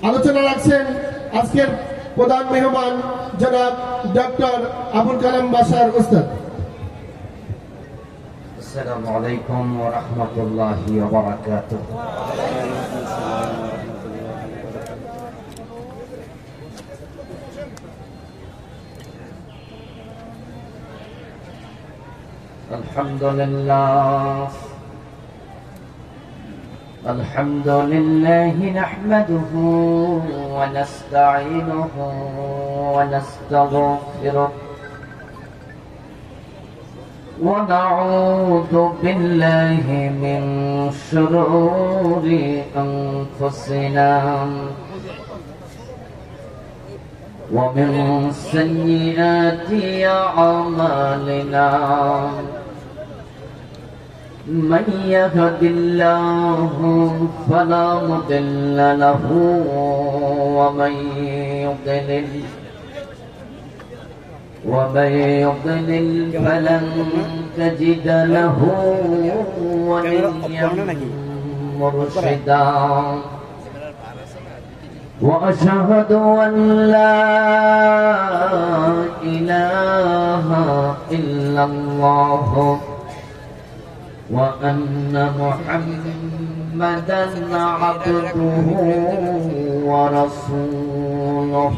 আলোচনা রাখছেন আজকের প্রধান মেহমান জনাব ডক্টর আবুল কালাম বাশার উস্তাদ। আসসালামু আলাইকুম ওয়া রাহমাতুল্লাহি ওয়া বারাকাতুহু। الحمد لله نحمده ونستعينه ونستغفره ونعوذ بالله من شرور أنفسنا ومن سيئات أعمالنا من يهد الله فلا مضل له ومن يضلل فلن تجد له وليا مرشدا وأشهد أن لا إله إلا الله وأن محمدا عبده ورسوله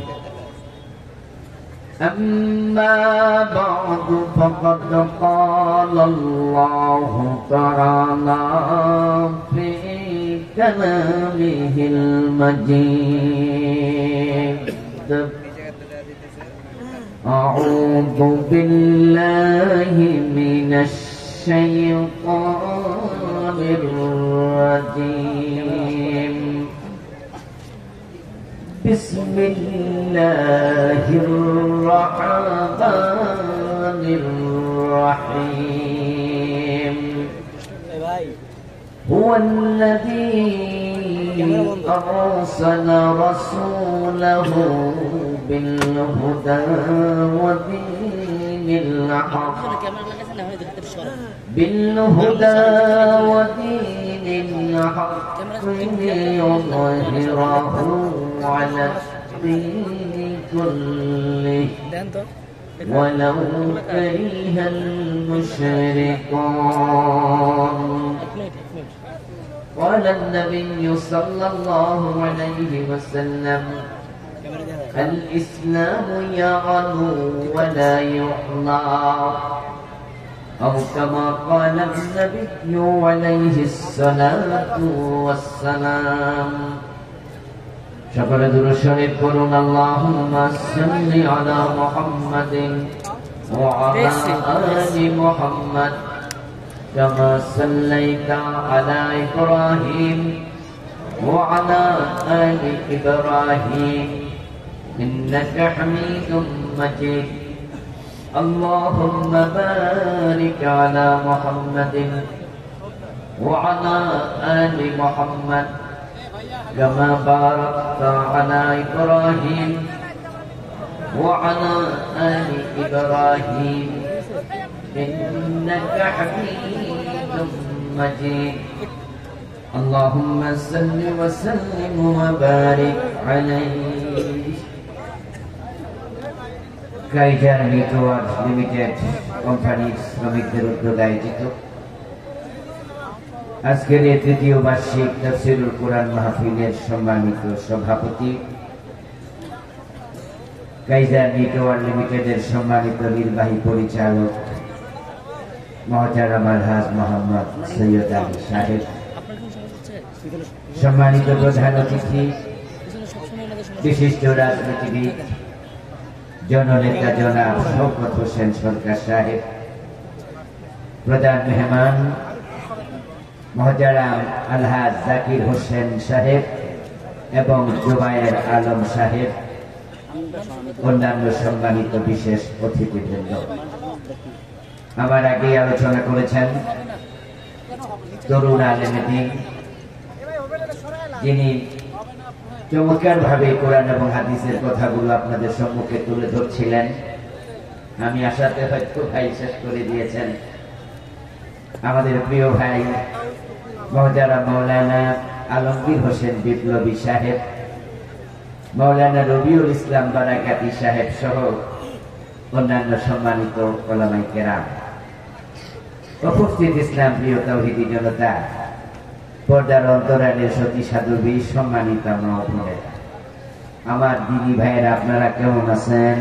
أما بعد فقد قال الله تعالى في كلامه المجيد أعوذ بالله من الشيطان الرجيم بسم الله الرحمن الرحيم هو الذي أرسل رسوله بالهدى ودين الحق ليظهره على الدين كله ولو كره المشركون. قال النبي صلى الله عليه وسلم الإسلام يعلو ولا يعلى أو كما قال النبي عليه الصلاة والسلام. شكر درشريف قولون اللهم صل على محمد وعلى آل محمد كما صليت على إبراهيم وعلى آل إبراهيم إنك حميد مجيد. اللهم بارك على محمد وعلى آل محمد كما باركت على إبراهيم وعلى آل إبراهيم إنك حميد مجيد. اللهم صل وسلم وبارك عليه. কাইজার নেটওয়ার্ক লিমিটেড কোম্পানির শ্রমিকদের উদ্যোগে আয়োজিত আজকের এই তৃতীয় বার্ষিক তাফসীরুল কোরআন মাহফিলের সম্মানিত সভাপতি, কাইজার নেটওয়ার্ক লিমিটেডের সম্মানিত নির্বাহী পরিচালক মহতারাম আলহাজ মোহাম্মদ সৈয়দ আলী সাহেব, সম্মানিত প্রধান অতিথি, বিশিষ্ট রাজনীতিবিদ জননেতা জনাব শওকত হোসেন সরকার সাহেব, প্রধান মেহমান মহতারাম আলহাজ জাকির হোসেন সাহেব এবং জুবায়ের আলম সাহেব, অন্যান্য সম্মানিত বিশেষ অতিথিবৃন্দ। আমার আগে আলোচনা করেছেন তরুণ আলেমে দ্বীন, যিনি চমৎকার ভাবে কোরআন এবং হাদিসের কথাগুলো আপনাদের সম্মুখে তুলে ধরছিলেন। আমি আশাতে হয়তো ভাই শেষ করে দিয়েছেন। আমাদের প্রিয় ভাই মহতারাম মাওলানা আলমগীর হোসেন বিপ্লবী সাহেব মাওলানা রবিউল ইসলাম বারাকাতি সাহেব সহ অন্যান্য সম্মানিত ওলামায়ে কেরাম, উপস্থিত ইসলাম প্রিয় তাওহীদি জনতা, পর্দার অন্তরালের সতী সাধুবী, সম্মানিত মা ও বোনেরা, আমার দিদি ভাইয়েরা, আপনারা কেমন আছেন?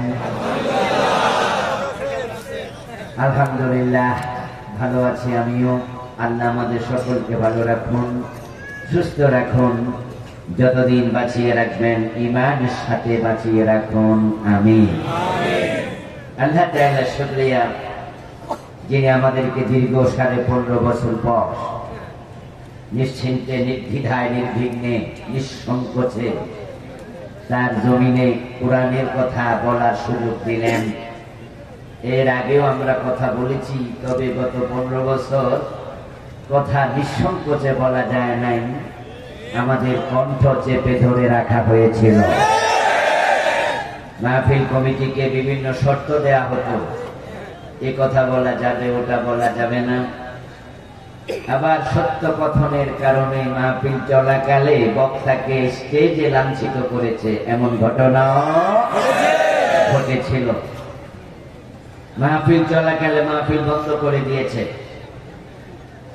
আলহামদুলিল্লাহ ভালো আছি আমিও। আল্লাহ আমাদের সকলকে ভালো রাখুন, সুস্থ রাখুন, যতদিন বাঁচিয়ে রাখবেন ঈমানের সাথে বাঁচিয়ে রাখুন, আমিন। আল্লাহ তাআলা শুকরিয়া, যিনি আমাদেরকে দীর্ঘ 15.5 বছর পর নিশ্চিন্তে, নির্দ্বিধায়, নির্বিঘ্নে, নিঃসংকোচে তার জমিনে কোরআনের কথা বলার সুযোগ দিলেন। এর আগেও আমরা কথা বলেছি, তবে গত 15 বছর কথা নিঃসংকোচে বলা যায় নাই, আমাদের কণ্ঠ চেপে ধরে রাখা হয়েছিল। মাহফিল কমিটিকে বিভিন্ন শর্ত দেয়া হতো, এ কথা বলা যাবে, ওটা বলা যাবে না। আবার সত্য কথনের কারণে মাহফিল চলাকালে বক্তাকে স্টেজে লাঞ্ছিত করেছে, এমন ঘটনাও ঘটেছিল। মাহফিল চলাকালে মাহফিল বন্ধ করে দিয়েছে।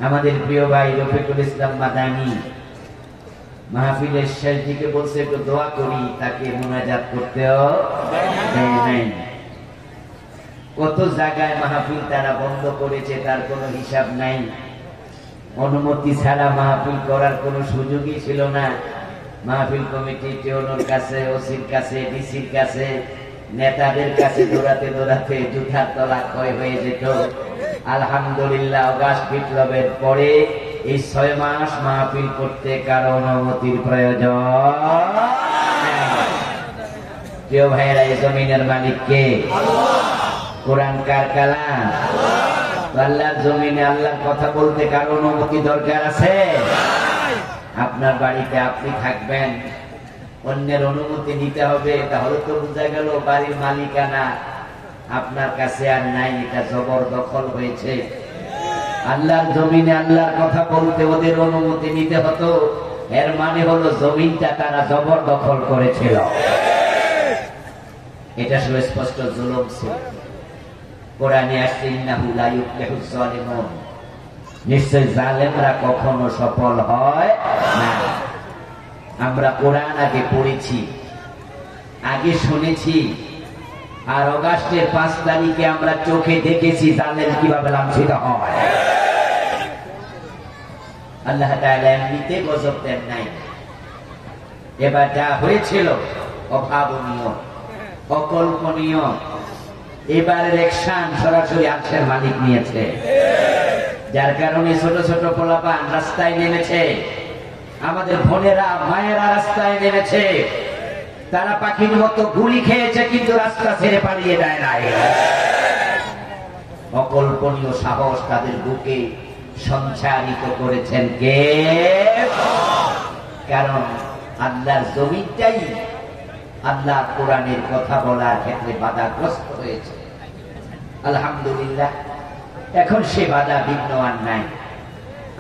আমাদের প্রিয় ভাই রফিকুল ইসলাম মাদানী মাহফিলের শেষ দিকে বলছে একটু দোয়া করি, তাকে মুনাজাত করতেও দেয় নাই। কত জায়গায় মাহফিল তারা বন্ধ করেছে, তার কোনো হিসাব নাই। অনুমতি ছাড়া মাহফিল করার কোনো সুযোগই ছিল না। মাহফিল কমিটি টিওনোর কাছে, ওসির কাছে, ডিসির কাছে, নেতাদের কাছে দৌড়াতে দৌড়াতে জুতার তলা ক্ষয় হয়ে যেত। আলহামদুলিল্লাহ অগাস্ট বিপ্লবের পরে এই 6 মাস মাহফিল করতে কারো অনুমতির প্রয়োজন। প্রিয় ভাইয়েরা, এই জমিনের মালিক কে? কোরআন কার কালাম? আল্লাহর জমিনে আল্লাহর কথা বলতে কারো অনুমতি দরকার আছে? আপনার বাড়িতে আপনি থাকবেন, অন্যের অনুমতি নিতে হবে, তাহলে তো বোঝা গেল বাড়ির মালিকানা আপনার কাছে আর নাই, এটা জবরদখল হয়েছে। আল্লাহর জমিনে আল্লাহর কথা বলতে ওদের অনুমতি নিতে হতো, এর মানে হলো জমিনটা তারা জবরদখল করেছিল। এটা সুস্পষ্ট জুলুম ছিল। কোরআনে আসছে ইন্নাহু লা ইউফলিহুজ জালিমুন, নিশ্চয় জালেমরা কখনো সফল হয় না। আমরা কোরআন আগে পড়েছি, আগে শুনেছি, আর অগাস্টের 5 তারিখে আমরা চোখে দেখেছি জালেম কিভাবে লাঞ্ছিত হয়। আল্লাহ তাআলা এমনিতে গজব দেন নাই। এবার যা হয়েছিল অভাবনীয়, অকল্পনীয়। এবারের অ্যাকশন সরাসরি আরশের মালিক নিয়েছে, যার কারণে ছোট ছোট পোলাপান রাস্তায় নেমেছে, আমাদের বোনেরা মায়েরা রাস্তায় নেমেছে। তারা পাখির মতো গুলি খেয়েছে, কিন্তু রাস্তা ছেড়ে পালিয়ে যায় নাই। অকল্পনীয় সাহস তাদের বুকে সঞ্চারিত করেছেন কে? কারণ আল্লাহর জমিনটাই আল্লাহ কোরআনের কথা বলার ক্ষেত্রে বাধাগ্রস্ত হয়েছে। আলহামদুলিল্লাহ, এখন সে বাধা বিঘ্ন আর নাই।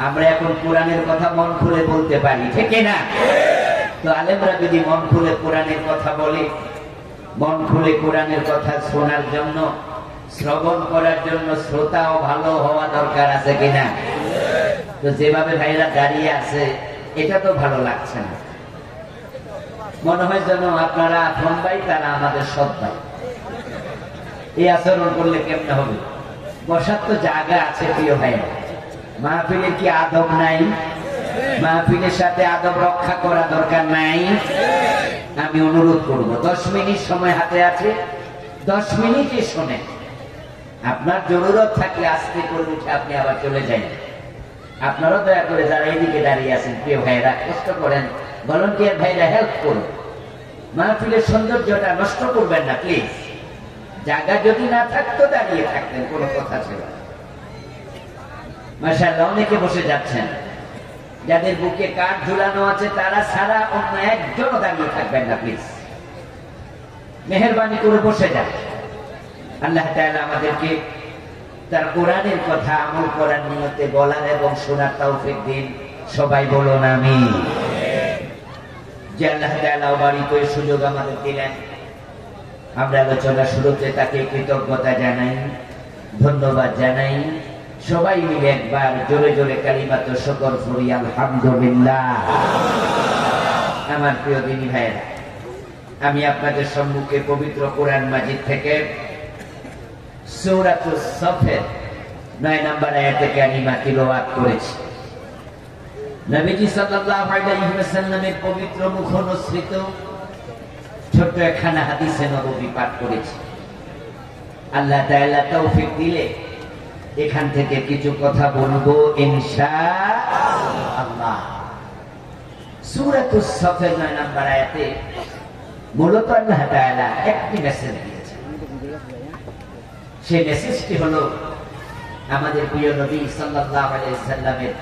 আমরা এখন কোরআনের কথা মন খুলে বলতে পারি, ঠিক না? তো আলেমরা যদি মন খুলে কোরআনের কথা বলে, মন খুলে কোরআনের কথা শোনার জন্য, শ্রবণ করার জন্য শ্রোতাও ভালো হওয়া দরকার আছে কিনা? তো যেভাবে ভাইরা দাঁড়িয়ে আছে, এটা তো ভালো লাগছে না। মনে হয় যেন আপনারা আপন ভাই, তারা আমাদের সৎ ভাই। এই আচরণ করলে কেমনে হবে? বসার তো জায়গা আছে প্রিয় ভাইরা। মাহফিলের কি আদব নাই? মাহফিলের সাথে আদব রক্ষা করা দরকার নাই? আমি অনুরোধ করব, 10 মিনিট সময় হাতে আছে, 10 মিনিটই শোনেন। আপনার জরুরত থাকলে আস্তে করে উঠে আপনি আবার চলে যান। আপনারাও দয়া করে যারা এইদিকে দাঁড়িয়ে আছেন প্রিয় ভাইরা, কষ্ট করেন, ভলান্টিয়ার ভাইরা হেল্প করুন। মাহফিলের সৌন্দর্যটা নষ্ট করবেন না প্লিজ। জায়গা যদি না থাকতো দাঁড়িয়ে থাকতেন, কোনো কথা ছিল না। মাশাআল্লাহ, অনেকে বসে যাচ্ছেন। যাদের বুকে কাঠ ঝুলানো আছে তারা ছাড়া অন্য একজনও দাঁড়িয়ে থাকবেন না প্লিজ। মেহেরবানি করে বসে যান। আল্লাহ তাআলা আমাদেরকে তার কোরআনের কথা আমল করার নিয়তে বলার এবং শোনার তৌফিক দিন। সবাই বলুন আমিন। যে আল্লাহ তাআলা বাড়িতে সুযোগ আমাদের দিলেন, আমরা আলোচনা শুরুতে তাকে কৃতজ্ঞতা জানাই, ধন্যবাদ জানাই। সবাই মিলে একবার জোরে জোরে কালিমাতুশ শুকর পড়ি, আলহামদুলিল্লাহ। আমার প্রিয় দিনী ভাইয়েরা, আমি আপনাদের সম্মুখে পবিত্র কোরআন মাজিদ থেকে সূরাতুস সফের 9 নম্বর আয়াতে কারিমা তিলাওয়াত করেছি। নবীজি সাল্লাল্লাহু আলাইহি ওয়াসাল্লামের পবিত্র মুখ অনুসৃত ছোট্ট একখানা হাদিসে নববী পাঠ করেছি। আল্লাহ তাআলা তৌফিক দিলে এখান থেকে কিছু কথা বলবো ইনশাআল্লাহ। সূরাতুস সফের 9 নম্বর আয়াতে মূলত আল্লাহ তাআলা একটি মেসেজ দিয়েছেন। সেই মেসেজটি হলো আমাদের প্রিয় নবী সাল্লাল্লাহু আলাইহি ওয়াসাল্লামের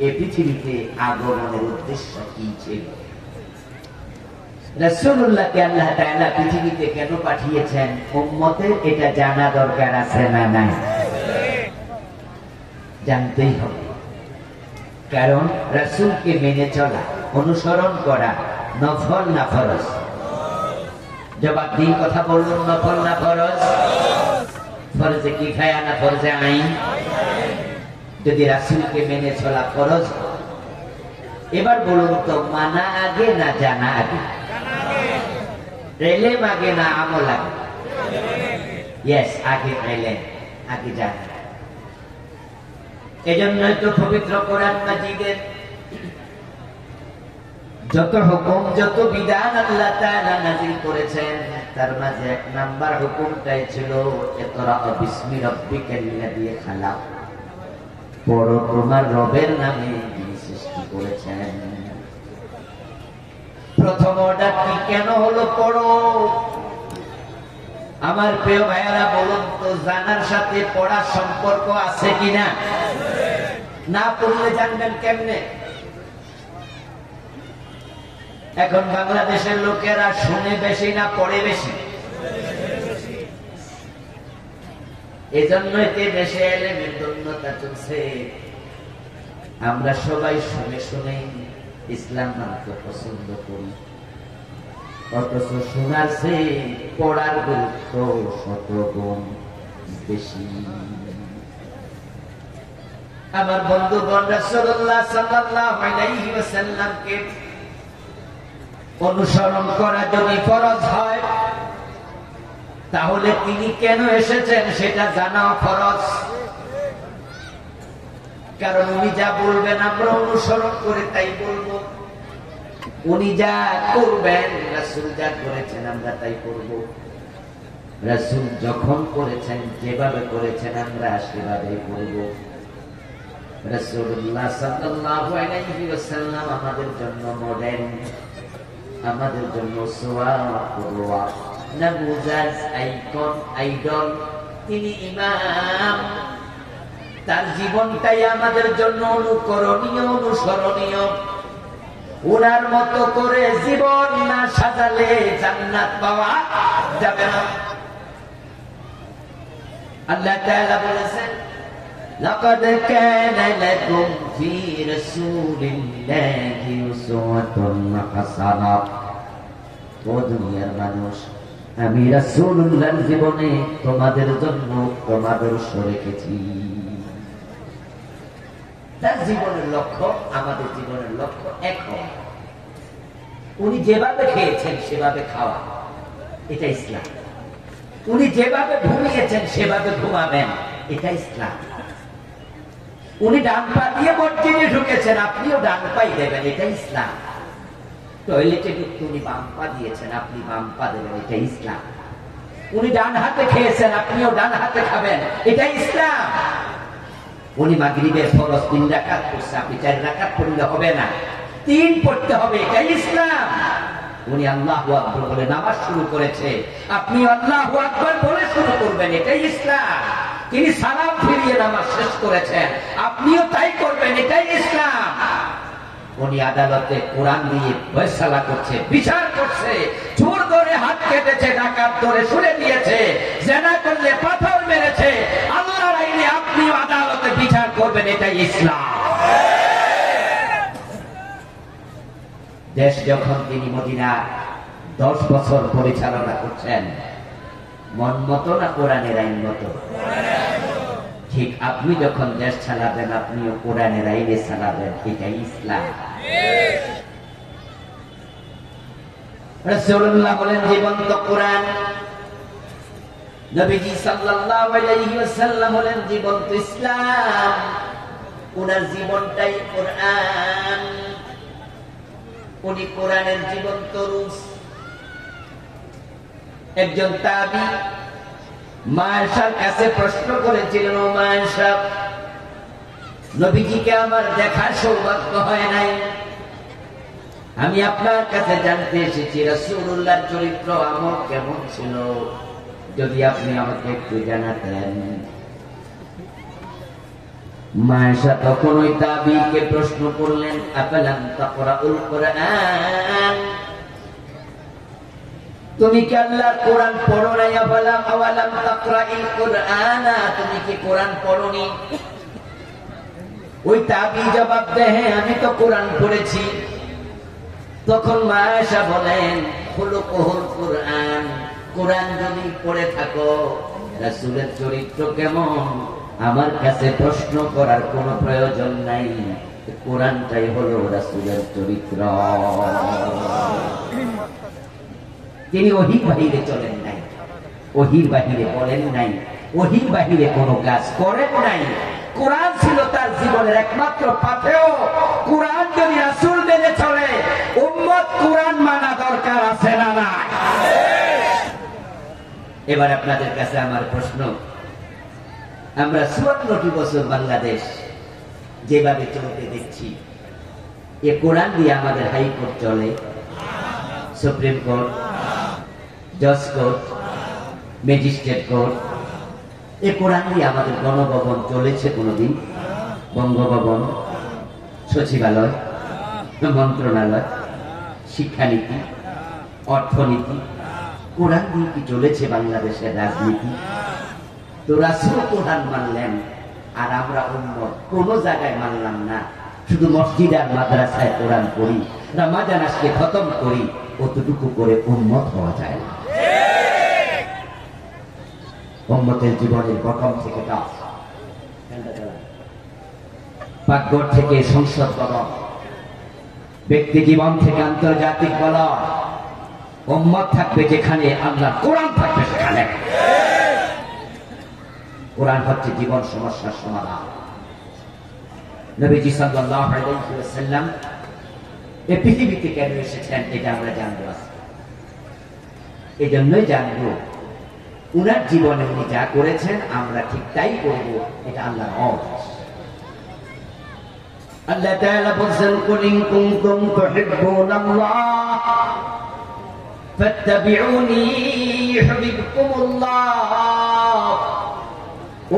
এই পৃথিবীতে আগমনের উদ্দেশ্য কি ছিল। রাসূলুল্লাহকে আল্লাহ তাআলা পৃথিবীতে কেন পাঠিয়েছেন, উম্মতের এটা জানা দরকার আছে না নাই? জানতেই হবে। কারণ রাসূলকে মেনে চলা, অনুসরণ করা নফল না ফরজ? জবাব দিন, কথা বলুন, নফল না ফরজ? ফরজে কিফায়া না ফরজে আইন? যদি রাসূলকে মেনে চলা ফরজ, এবার বলুন তো মানা আগে না জানা আগে? এলেম আগে না আমল আগে? ইয়েস, আগে এলেম, আগে জানা। এজন্যই তো পবিত্র কোরআন মাজিদের যত হুকুম, যত বিধান আল্লাহ তাআলা নাযিল করেছেন, তার মাঝে 1 নাম্বার হুকুমটাই ছিল ইকরা বিসমি রাব্বিকাল্লাযী খালাক। পড়ো তোমার রবের নামে যিনি সৃষ্টি করেছেন। প্রথম অর্ডার কি কেন হলো পড়ো? আমার প্রিয় ভাইয়েরা বলুন তো, জানার সাথে পড়ার সম্পর্ক আছে কিনা? না পড়লে জানবেন কেমনে? এখন বাংলাদেশের লোকেরা শুনে বেশি না পড়ে বেশি? এজন্যই তো দেশে এলেমের দন্যতা চলছে। আমরা সবাই শুনে শুনে ইসলাম মানতে পছন্দ করি, অথচ শোনার চেয়ে পড়ার গুরুত্ব 100 গুণ বেশি। আমার বন্ধুগণ, রাসূলুল্লাহ সাল্লাল্লাহু আলাইহি ওয়াসাল্লামকে অনুসরণ করা যদি ফরজ হয়, তাহলে তিনি কেন এসেছেন সেটা জানাও ফরজ। কারণ উনি যা বলবেন আমরা অনুসরণ করে তাই বলবো। উনি যা করবেন, রাসূল যা করেছেন আমরা তাই করব। রাসূল যখন করেছেন, যেভাবে করেছেন আমরা সেভাবে করব। রাসূলুল্লাহ সাল্লাল্লাহু আলাইহি ওয়াসাল্লাম আমাদের জন্য মডেল, আমাদের জন্য উসওয়া, কুদওয়া, নামুজাজ, আইকন, আইডল। তিনি ইমাম, তার জীবনটাই আমাদের জন্য অনুকরণীয়, অনুসরণীয়। ওনার মতো করে জীবন না সাজালে জান্নাত পাওয়া যাবে না। আল্লাহ তাআলা বলেছেন, লাকাদ কানা লাকুম ফি রাসূলিল্লাহি উসওয়াতুন হাসানাহ। ও দুনিয়ার মানুষ, আমি রাসূলুল্লাহর জীবনে তোমাদের জন্য উত্তম আদর্শ রেখেছি। তার জীবনের লক্ষ্য আমাদের জীবনের লক্ষ্য এক হওয়া। উনি যেভাবে খেয়েছেন সেভাবে খাওয়া, এটা ইসলাম। উনি যেভাবে ঘুমিয়েছেন সেভাবে ঘুমাবেন, এটা ইসলাম। উনি ডান পা দিয়ে মসজিদে ঢুকেছেন, আপনিও ডান পাই দেবেন, এটা ইসলাম। টয়লেটে ঢুকতে উনি বাম পা দিয়েছেন, আপনি বাম পা দেবেন, এটা ইসলাম। উনি ডান হাতে খেয়েছেন, আপনিও ডান হাতে খাবেন, এটা ইসলাম। উনি মাগরিবের ফরজ 3 রাকাত পড়ছে, আপনি 4 রাকাত পড়লে হবে না, 3 পড়তে হবে, এটা ইসলাম। উনি আল্লাহু আকবার বলে নামাজ শুরু করেছে, আপনি আল্লাহু আকবার বলে শুরু করবেন, এটাই ইসলাম। তিনি সালাম ফিরিয়ে নামাজ শেষ করেছেন, আপনিও তাই করবেন, এটাই ইসলাম। উনি আদালতে কোরআন দিয়ে ফয়সালা করছে, বিচার করছে। চোর ধরে হাত কেটেছে, ডাকাত ধরে ছুড়ে দিয়েছে, জেনা করলে পাথর মেরেছে। আল্লাহর আইনে আপনিও আদালতে বিচার করবেন, এটাই ইসলাম। দেশ যখন তিনি মদিনা 10 বছর পরিচালনা করছেন, মন মতো না কোরআনের আইন মতো? ঠিক আপনি যখন দেশ চালাবেন, আপনিও কোরআনের আইনে চালাবেন। এটাই ইসলাম। রাসূলুল্লাহ বলেন জীবন্ত কোরআন, নবীজি সাল্লাল্লাহু আলাইহি ওয়াসাল্লাম বলেন জীবন্ত ইসলাম। ওনার জীবনটাই কোরআন, উনি কোরআনের জীবন্ত রূপ। একজন তাবী মায়েশার কাছে প্রশ্ন করেছিলেন, ও মায়েশা, নবীজিকে আমার দেখার সৌভাগ্য হয় নাই, আমি আপনার কাছে জানতে এসেছি রাসূলুল্লাহর চরিত্র আমল কেমন ছিল, যদি আপনি আমাকে একটু জানাতেন। মায়েশা তখন ওই তাবীকে প্রশ্ন করলেন, আফালাম তাকরাউল কুরআন, তুমি কি আল্লাহর কোরআন পড়ো নাই? আওয়ালাম তাকরাইল কুরআন, তুমি কি কোরআন পড়োনি? ওই তাবী জবাব দেয়, হ্যাঁ আমি তো কোরআন পড়েছি। তখন মায়েশা বলেন, খুলুকুল কুরআন, কোরআন যদি পড়ে থাকো, রাসূলের চরিত্র কেমন আমার কাছে প্রশ্ন করার কোনো প্রয়োজন নাই, কোরআনটাই হলো রাসূলের চরিত্র। তিনি ওহির বাহিরে চলেন নাই, ওহির বাহিরে বলেন নাই, ওহির বাহিরে কোনো কাজ করেন নাই। কোরআন ছিল তার জীবনের একমাত্র পাথেয়। কোরআন যদি রাসূল মেনে চলে, উম্মত কোরআন মানা দরকার আছে না না? এবার আপনাদের কাছে আমার প্রশ্ন, আমরা 54 বছর বাংলাদেশ যেভাবে চলতে দেখছি, এ কোরআন দিয়ে আমাদের হাইকোর্ট চলে, সুপ্রিম কোর্ট, জজ কোর্ট, ম্যাজিস্ট্রেট কোর্ট, এ কোরআন দিয়ে আমাদের গণভবন চলেছে কোনদিন? বঙ্গভবন, সচিবালয়, মন্ত্রণালয়, শিক্ষানীতি, অর্থনীতি, কোরআন দিয়ে কি চলেছে বাংলাদেশের রাজনীতি? তো রাসূল কোরআন মানলেন, আর আমরা উম্মত কোন জায়গায় মানলাম না, শুধু মসজিদ আর মাদ্রাসায় কোরআন পড়ি, রমাদান আসলে খতম করি, অতটুকু করে উম্মত হওয়া যায় না। উম্মতের জীবনের বটম থেকে টপ, পাকঘর থেকে সংসদ বলন, ব্যক্তি জীবন থেকে আন্তর্জাতিক বলন, উম্মত থাকবে যেখানে, আল্লাহর কোরআন থাকবে সেখানে। কোরআন হচ্ছে জীবন সমস্যার সমাধান। নবীজি সাল্লাল্লাহু আলাইহি ওয়াসাল্লাম এই পৃথিবীতে কেন এসেছেন এটা আমরা জানবো। এই জন্যই জানবো উনার জীবনে উনি যা করেছেন আমরা ঠিক তাই করবো, এটা আল্লাহর আদেশ। আল্লাহ তাআলা বলেন, কুল ইন কুনতুম তুহিব্বুনাল্লাহ ফাত্তাবিউনি ইউহিব্বুকুমুল্লাহ।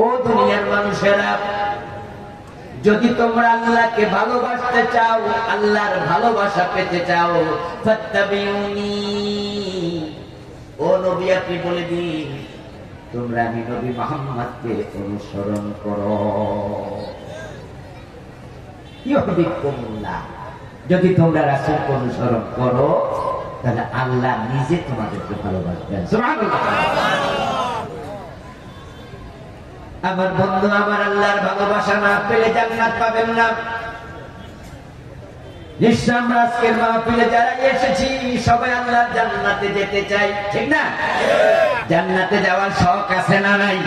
ও দুনিয়ার মানুষেরা, যদি তোমরা আল্লাহকে ভালোবাসতে চাও, আল্লাহর ভালোবাসা পেতে চাও, ফাত্তাবিউনি, ও নবী আপনি বলে দিন, তোমরা আমি নবী মুহাম্মদকে অনুসরণ করো। ইউহিব্বুকুমুল্লাহ, যদি তোমরা রাসূলকে অনুসরণ করো, তাহলে আল্লাহ নিজে তোমাদেরকে ভালোবাসবেন। সুবহানাল্লাহ। আমার বন্ধু, আমার আল্লাহর ভালোবাসা না পেলে জান্নাত পাবেন না। নিশ্চয় আমরা আজকের মাহফিলে যারা এসেছি সবাই আল্লাহর জান্নাতে যেতে চাই, ঠিক না? জান্নাতে যাওয়ার শখ আছে না নাই?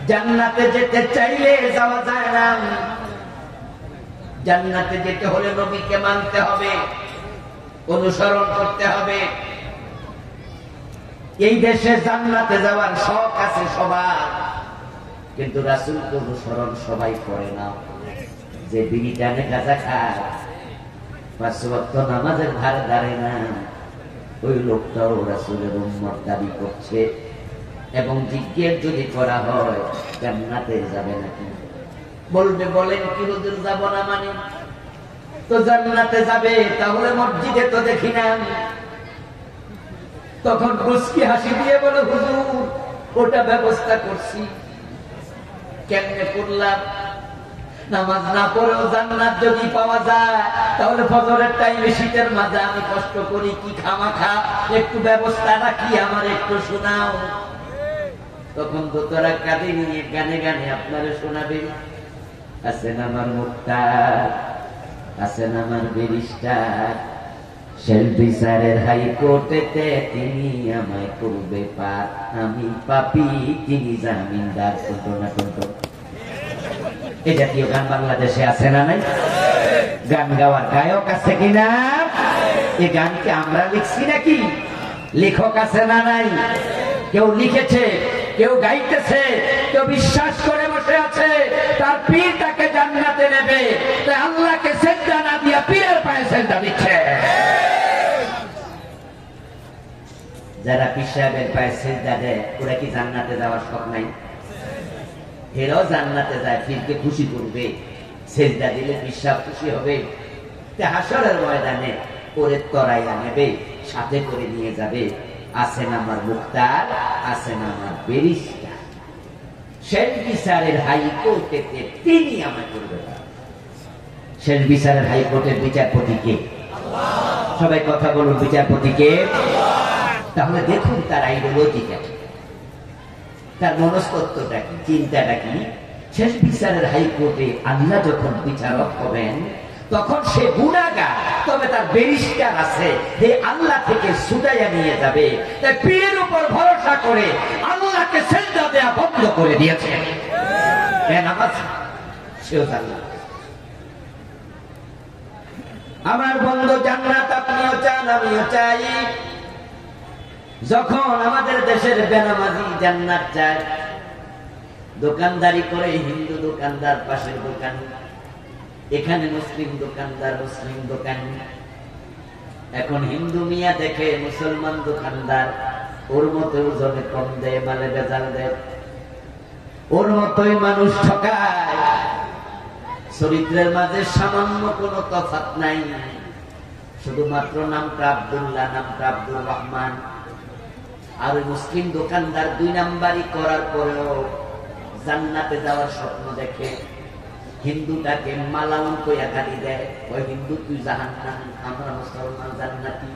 জান্নাতে যেতে চাইলে যাওয়া যায় না। জান্নাতে যেতে হলে নবীকে মানতে হবে, অনুসরণ করতে হবে। এই দেশে জান্নাতে যাওয়ার শখ আছে সবার, কিন্তু রাসূলকে অনুসরণ সবাই করে না। যে বিড়ি টানে গাঁজা খায়, 5 ওয়াক্ত নামাজের ধারে দাঁড়ায় না, ওই লোকটাও রাসূলের উম্মত দাবি করছে। এবং জিজ্ঞেস যদি করা হয় জান্নাতে যাবে নাকি, বলবে বলেন কি হুজুর যাব না, মানে তো জান্নাতে যাবে, তাহলে মসজিদে তো দেখি না। তখন মুস্কি হাসি দিয়ে বলে, হুজুর ওটা ব্যবস্থা করছি। কেমনে করলাম? নামাজ না পড়েও জান্নাত যদি পাওয়া যায়, তাহলে ফজরের টাইমে শীতের মাঝে আমি কষ্ট করি কি খামাখা, একটু ব্যবস্থাটা কি আমার একটু শোনাও। তখন তো তোরা কাঁদে নিয়ে গানে গানে আপনারা শোনাবে। আছেন আমার মুক্তার, আছেন আমার ব্যারিস্টার, শেল বিচারের হাইকোর্টেতে তিনি আমায় করবে পার, আমি পাপী তিনি জামিনদার। কোনটো না কোনটো এ জাতীয় গান বাংলাদেশে আছে না নাই? গান গাওয়ার গায়ক আছে কিনা? এই গানকে আমরা লিখছি নাকি? লেখক আছে না নাই? কেউ লিখেছে, কেউ গাইতেছে, কেউ বিশ্বাস করে বসে আছে তার পীর তাকে জান্নাতে নেবে, তাই আল্লাহকে সেজদা না দিয়া পীরের পায়ে সেজদা দিচ্ছে। যারা পীর সাহেবের পায়ে সেজদা দেয় ওরা কি জান্নাতে যাওয়ার শখ নাই? এরাও জান্নাতে যায়, পীরকে খুশি করবে, সেজদা দিলে পীর সাহেব খুশি হবে। হাসরের ময়দানে ওরে তরাইয়া নেবে, সাথে করে নিয়ে যাবে। আছেন আমার মুক্তার, আছেন আমার ব্যারিস্টার, শেষ বিচারের হাইকোর্টেতে তিনি আমায় করবে। শেষ বিচারের হাইকোর্টের বিচারপতি কে? সবাই কথা বলুন, বিচারপতি কে? তাহলে দেখুন তার আইডিওলজিটা, তার মনস্তত্ত্বটা কি, চিন্তাটা কি। শেষ বিচারের হাইকোর্টে আল্লাহ যখন বিচারক হবেন তখন সে গুনাহগার, তবে তার ব্যারিস্টার আছে, হে আল্লাহ থেকে ছুটাইয়া নিয়ে যাবে। তাই পীরের উপর ভরসা করে আল্লাহকে সেজদা দেয়া বন্ধ করে দিয়েছে। আমার বন্ধু জান্নাত আপনিও চান, আমিও চাই। যখন আমাদের দেশের বেনামাজি জান্নাত চায়, দোকানদারি করে হিন্দু দোকানদার পাশের দোকান, এখানে মুসলিম দোকানদার মুসলিম দোকান। এখন হিন্দু মিয়া দেখে মুসলমান দোকানদার, ওর মতো ওজনে কম দেয়, মালে বেজাল দেয়, ওর মতোই মানুষ ঠকায়। চরিত্রের মাঝে সামান্য কোনো তফাৎ নাই, শুধুমাত্র নামটা আব্দুল্লাহ, নামটা আব্দুর রহমান। আর ওই মুসলিম দোকানদার 2 নাম্বারি করার পরেও জান্নাতে যাওয়ার স্বপ্ন দেখে। হিন্দুটাকে মালাউন কইয়া গালি দেয়, ওই হিন্দু তুই জাহান্নাম, আমরা মুসলমান জান্নাতি।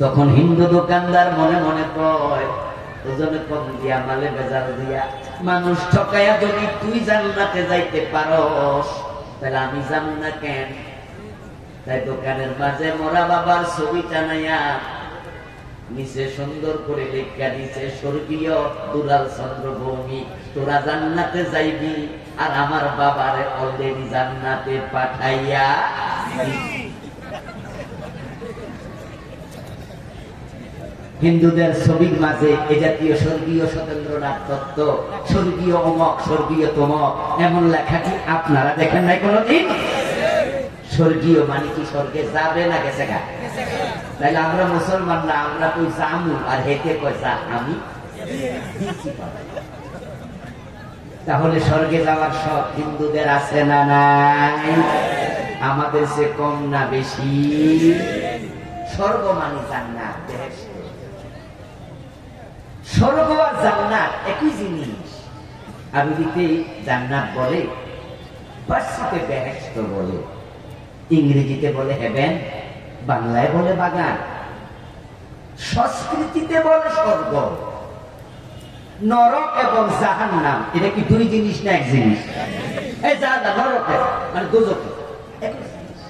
তখন হিন্দু দোকানদার মনে মনে কয়, ওজনে কম দিয়া, মালে বেজাল দিয়া, মানুষ ঠকাইয়া যদি তুই জান্নাতে যাইতে পারস, তাহলে আমি যাব না কেন? তাই দোকানের মাঝে মরা বাবার ছবি টানাইয়া নিচে সুন্দর করে লেখা দিছে, স্বর্গীয় দুলাল চন্দ্র ভৌমিক, তোরা জান্নাতে যাইবি আর আমার বাবারে অলরেডি জান্নাতে পাঠাইয়া। হিন্দুদের ছবির মাঝে এ জাতীয় স্বর্গীয় সতেন্দ্রনাথ দত্ত, স্বর্গীয় অমক, স্বর্গীয় তমক এমন লেখা কি আপনারা দেখেন নাই কোনদিন? স্বর্গীয় মানে কি স্বর্গে যাবে না গেছে গা? তাইলে আমরা মুসলমান না, আমরা কই জামু আর হেতে কইসা আমি। তাহলে স্বর্গে যাওয়ার সব হিন্দুদের আছে না নাই? আমাদের সে কম না বেশি? স্বর্গ মানে জান্নাত, বেহেশত। স্বর্গ আর জান্নাত একই জিনিস। আরবিতে জান্নাত বলে, ফার্সিতে বেহেশত বলে, ইংরেজিতে বলে হেভেন, বাংলায় বলে বাগান, সংস্কৃতিতে বলে স্বর্গ। নরক এবং জাহান্নাম এটা কি 2 জিনিস না 1 জিনিস? এই জাহান্নাম নরকে মানে দোজখে একই জিনিস।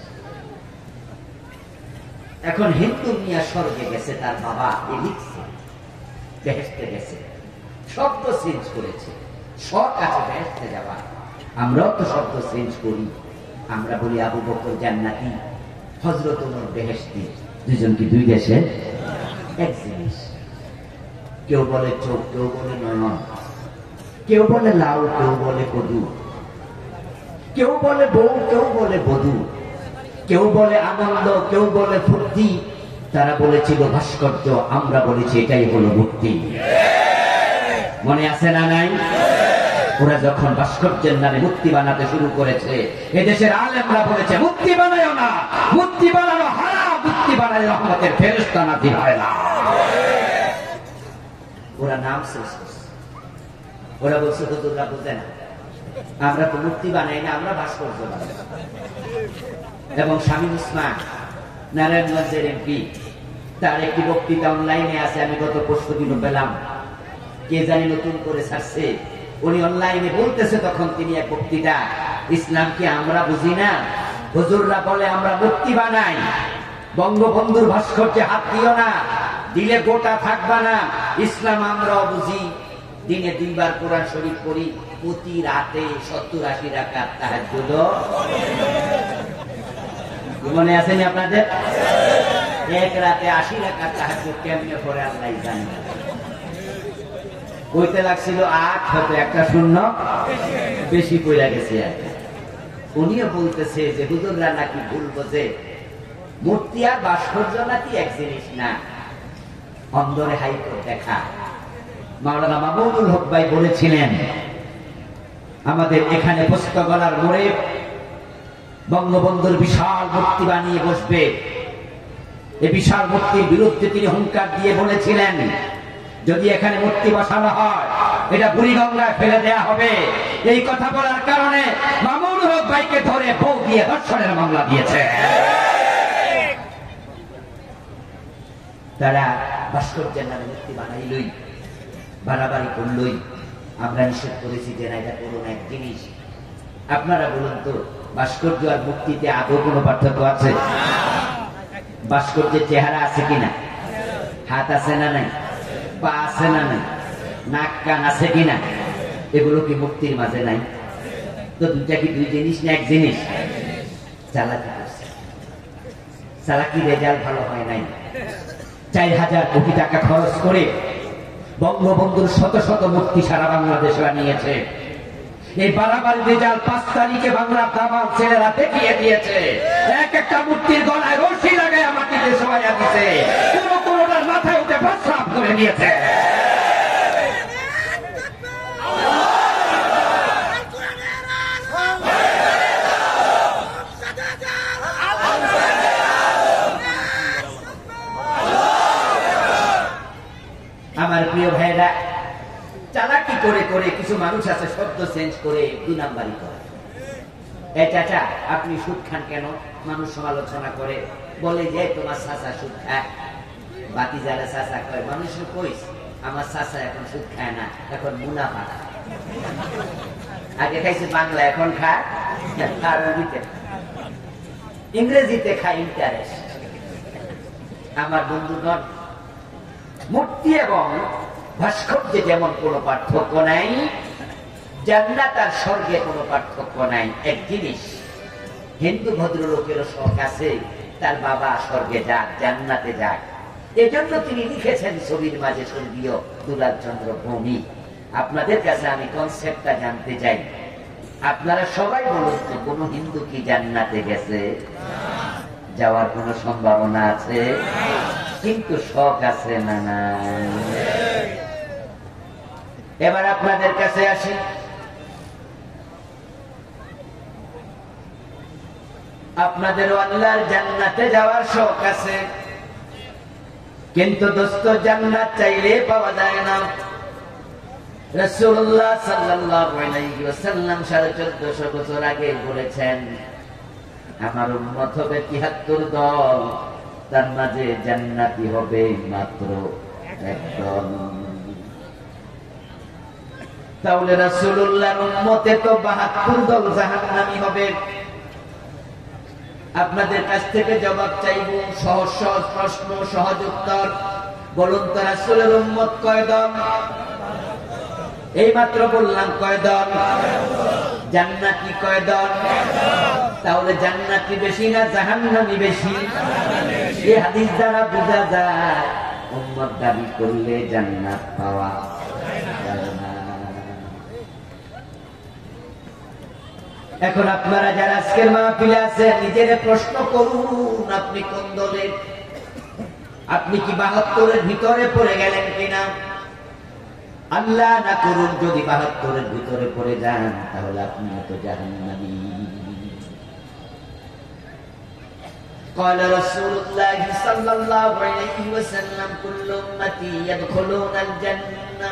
এখন হিন্দু মিয়া স্বর্গে গেছে, তার বাবা লিখছে বেহেশতে গেছে, শব্দ চেঞ্জ করেছে, শখ আছে বেহেশতে যাওয়া। আমরাও তো শব্দ চেঞ্জ করি, আমরা বলি আবু বকর জান্নাতি, হযরত ওমর বেহেশতি। দুজন কি 2 দেশে? এক জিনিস। কেউ বলে চোখ, কেউ বলে নয়ন, কেউ বলে লাউ, কেউ বলে কদু, কেউ বলে বউ, কেউ বলে বধূ, কেউ বলে আনন্দ, কেউ বলে ফুর্তি। তারা বলেছিল ভাস্কর্য, আমরা বলেছি এটাই হলো মুক্তি। মনে আছে না নাই? ওরা যখন ভাস্কর্যের নামে মূর্তি বানাতে শুরু করেছে, এদেশের আলেমরা বলেছে মূর্তি বানায়ও না, মূর্তি বানানো হারাম, মূর্তি বানায় রহমতের ফেরেশতা নাযিল হয় না। ওরা নাম শেষ করছে, ওরা বলছে হুজুররা বুঝে না, আমরা তো মূর্তি বানাই না, আমরা ভাস্কর্য বানাই। এবং শামীম ওসমান নারায়ণগঞ্জের এমপি, তার একটি বক্তৃতা অনলাইনে আছে, আমি গত পরশু দিনও পেলাম, কে জানি নতুন করে ছাড়ছে। উনি অনলাইনে বলতেছে, তখন তিনি এক বক্তৃতা, ইসলামকে আমরা বুঝি না, হুজুররা বলে আমরা মূর্তি বানাই, বঙ্গবন্ধুর ভাস্কর্যে হাত দিও না, দিলে গোটা থাকবা না, ইসলাম আমরাও বুঝি, দিনে 2 বার কোরআন শরীফ পড়ি, প্রতি রাতে 70-80 রাকাত তাহাজ্জুদ। মনে আছেনি আপনাদের? এক রাতে 80 রাকাত তাহাজ্জুদ কেমনে পড়ে আল্লাহ জানে। কইতে লাগছিল 8, হয়তো একটা শূন্য বেশি পড়ে গেছে। উনিও বলতেছে যে হুজুররা নাকি ভুল বোঝে, মূর্তি আর ভাস্কর্য নাকি এক জিনিস না, অন্দরে হাইকোর্ট দেখা। মাওলানা মামুনুল হক ভাই বলেছিলেন, আমাদের এখানে পোস্তগলার মোড়ে বঙ্গবন্ধুর বিশাল মূর্তি বানিয়ে বসবে। এই বিশাল মূর্তির বিরুদ্ধে তিনি হুঙ্কার দিয়ে বলেছিলেন, যদি এখানে মূর্তি বসানো হয় এটা বুড়িগঙ্গায় ফেলে দেয়া হবে। এই কথা বলার কারণে মামুনুল হক ভাইকে ধরে বউ দিয়ে ধর্ষণের মামলা দিয়েছে। তারা ভাস্কর্যের নামে মূর্তি বানাইলই, বাড়াবাড়ি করলই, আমরা নিষেধ করেছি যে না, এটা করুন এক জিনিস। আপনারা বলুন তো, ভাস্কর্য আর মূর্তিতে আদৌ কোনো পার্থক্য আছে? ভাস্কর্যের চেহারা আছে কিনা? হাত আছে না নাই? পা আছে না নাই? নাক কান আছে কিনা? এগুলো কি মূর্তির মাঝে নাই? তো দুইটা কি 2 জিনিস না এক জিনিস? চালাকি করছে, চালাকি, রেজাল্ট ভালো হয় নাই। 4000 কোটি টাকা খরচ করে বঙ্গবন্ধুর শত শত মূর্তি সারা বাংলাদেশ বানিয়েছে। এই বাড়াবাড়ি রেজাল্ট 5 তারিখে বাংলার দামাল ছেলেরা দেখিয়ে দিয়েছে। এক একটা মূর্তির গলায় রশি লাগায় মাটিতে শোয়া দিছে, কোনোটার মাথায় উঠে প্রস্রাব করে নিয়েছে। আমার প্রিয় ভাইরা, চালাকি করে করে কিছু মানুষ আছে শব্দ চেঞ্জ করে 2 নাম্বারই করে। এই চাচা আপনি সুদ খান কেন? মানুষ সমালোচনা করে, বলে যে তোমার চাচা সুদ খায়। বাকি যারা চাচা কয়, মানুষ কইস আমার চাচা এখন সুদ খায় না, এখন মুনাফা খায়। আগে খাইছে বাংলা, এখন খায় আরবিতে, ইংরেজিতে খায় ইন্টারেস্ট। আমার বন্ধুগণ, মূর্তি এবং ভাস্কর্যে যেমন কোনো পার্থক্য নাই, জান্নাত আর স্বর্গে কোনো পার্থক্য নাই, এক জিনিস। হিন্দু ভদ্রলোকেরও শখ আছে তার বাবা স্বর্গে যাক, জান্নাতে যাক। এজন্য তিনি লিখেছেন ছবির মাঝে স্বর্গীয় দুলাল চন্দ্র ভৌমিক। আপনাদের কাছে আমি কনসেপ্টটা জানতে চাই, আপনারা সবাই বলুন তো, কোন হিন্দু কি জান্নাতে গেছে? যাওয়ার কোনো সম্ভাবনা আছে? কিন্তু শখ আছে না নাই? এবার আপনাদের কাছে আসি, আপনাদেরও আল্লাহর জান্নাতে যাওয়ার শখ আছে, কিন্তু দোস্ত জান্নাত চাইলে পাওয়া যায় না। রাসূলুল্লাহ সাল্লাল্লাহু আলাইহি ওয়াসাল্লাম 1450 বছর আগে বলেছেন, আমার উম্মত হবে ৭৩ দল, তার মাঝে জান্নাতি হবে মাত্র 1 দল। তাহলে রাসূলুল্লাহর উম্মতে তো ৭২ দল জাহান্নামী হবে। আপনাদের কাছ থেকে জবাব চাইব, সহজ সহজ প্রশ্ন, সহজ উত্তর। বলুন তো, রাসূলের উম্মত কয় দল? এই মাত্র বললাম কয় দল? জান্নাতি কয় দল? তাহলে জান্নাতি বেশি না জাহান্নামী বেশি? এই হাদিস দ্বারা বোঝা যায় উম্মত দাবি করলে জান্নাত পাওয়া যায় না। এখন আপনারা যারা আজকের মাহফিলে আছেন, নিজের প্রশ্ন করুন, আপনি কোন দলের? আপনি কি ৭২-এর ভিতরে পড়ে গেলেন কিনা? আল্লাহ না করুন, যদি ৭২-এর ভিতরে পড়ে যান, তাহলে আপনি তো জাহান্নামী। قال رسول الله صلى الله عليه وسلم كل أمتي يدخلون الجنة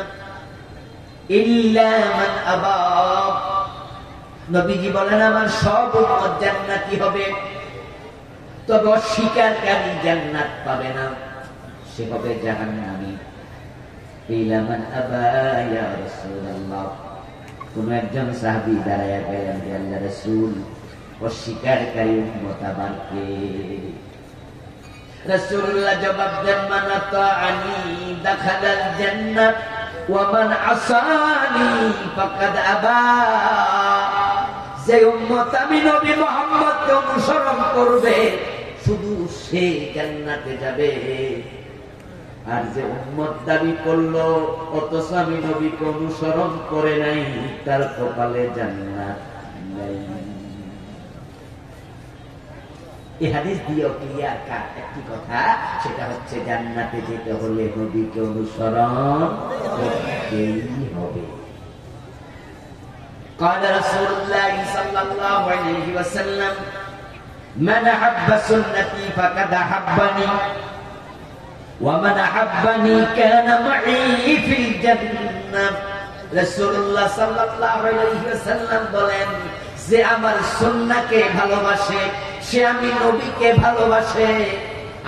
إلا من أبى নবীজি বলেন আমার সব উম্মত জান্নাতি হবে, তবে অস্বীকারকারী জান্নাত পাবে না, সে হবে জাহান্নামী। ইলা মান আবা ইয়া রাসূলুল্লাহ, কোন একজন সাহাবী দাঁড়ায়া গেলেন যে আল্লাহর রাসূল, অস্বীকারকারী উম্মত আবার কে? রাসূলুল্লাহ জবাব দেন মান আতাআনি দাখালাল জান্নাহ ওয়া মান আসানি ফাকাদ আবা। যে উম্মত আমি নবী মুহাম্মদকে অনুসরণ করবে শুধু সে জান্নাতে যাবে, আর যে উম্মত দাবি করলো অথচ আমি নবীকে অনুসরণ করে নাই, তার কপালে জান্নাত নাই। এই হাদিস দিয়েও ক্লিয়ার কাট একটি কথা, সেটা হচ্ছে জান্নাতে যেতে হলে নবীকে অনুসরণ করতেই হবে। قال رسول الله صلى الله عليه وسلم من أحب سنتي فقد أحبني ومن أحبني كان معي في الجنة। রাসূলুল্লাহ সাল্লাল্লাহু আলাইহি ওয়াসাল্লাম বলেন, যে আমার সুন্নাহকে ভালোবাসে সে আমি নবীকে ভালোবাসে,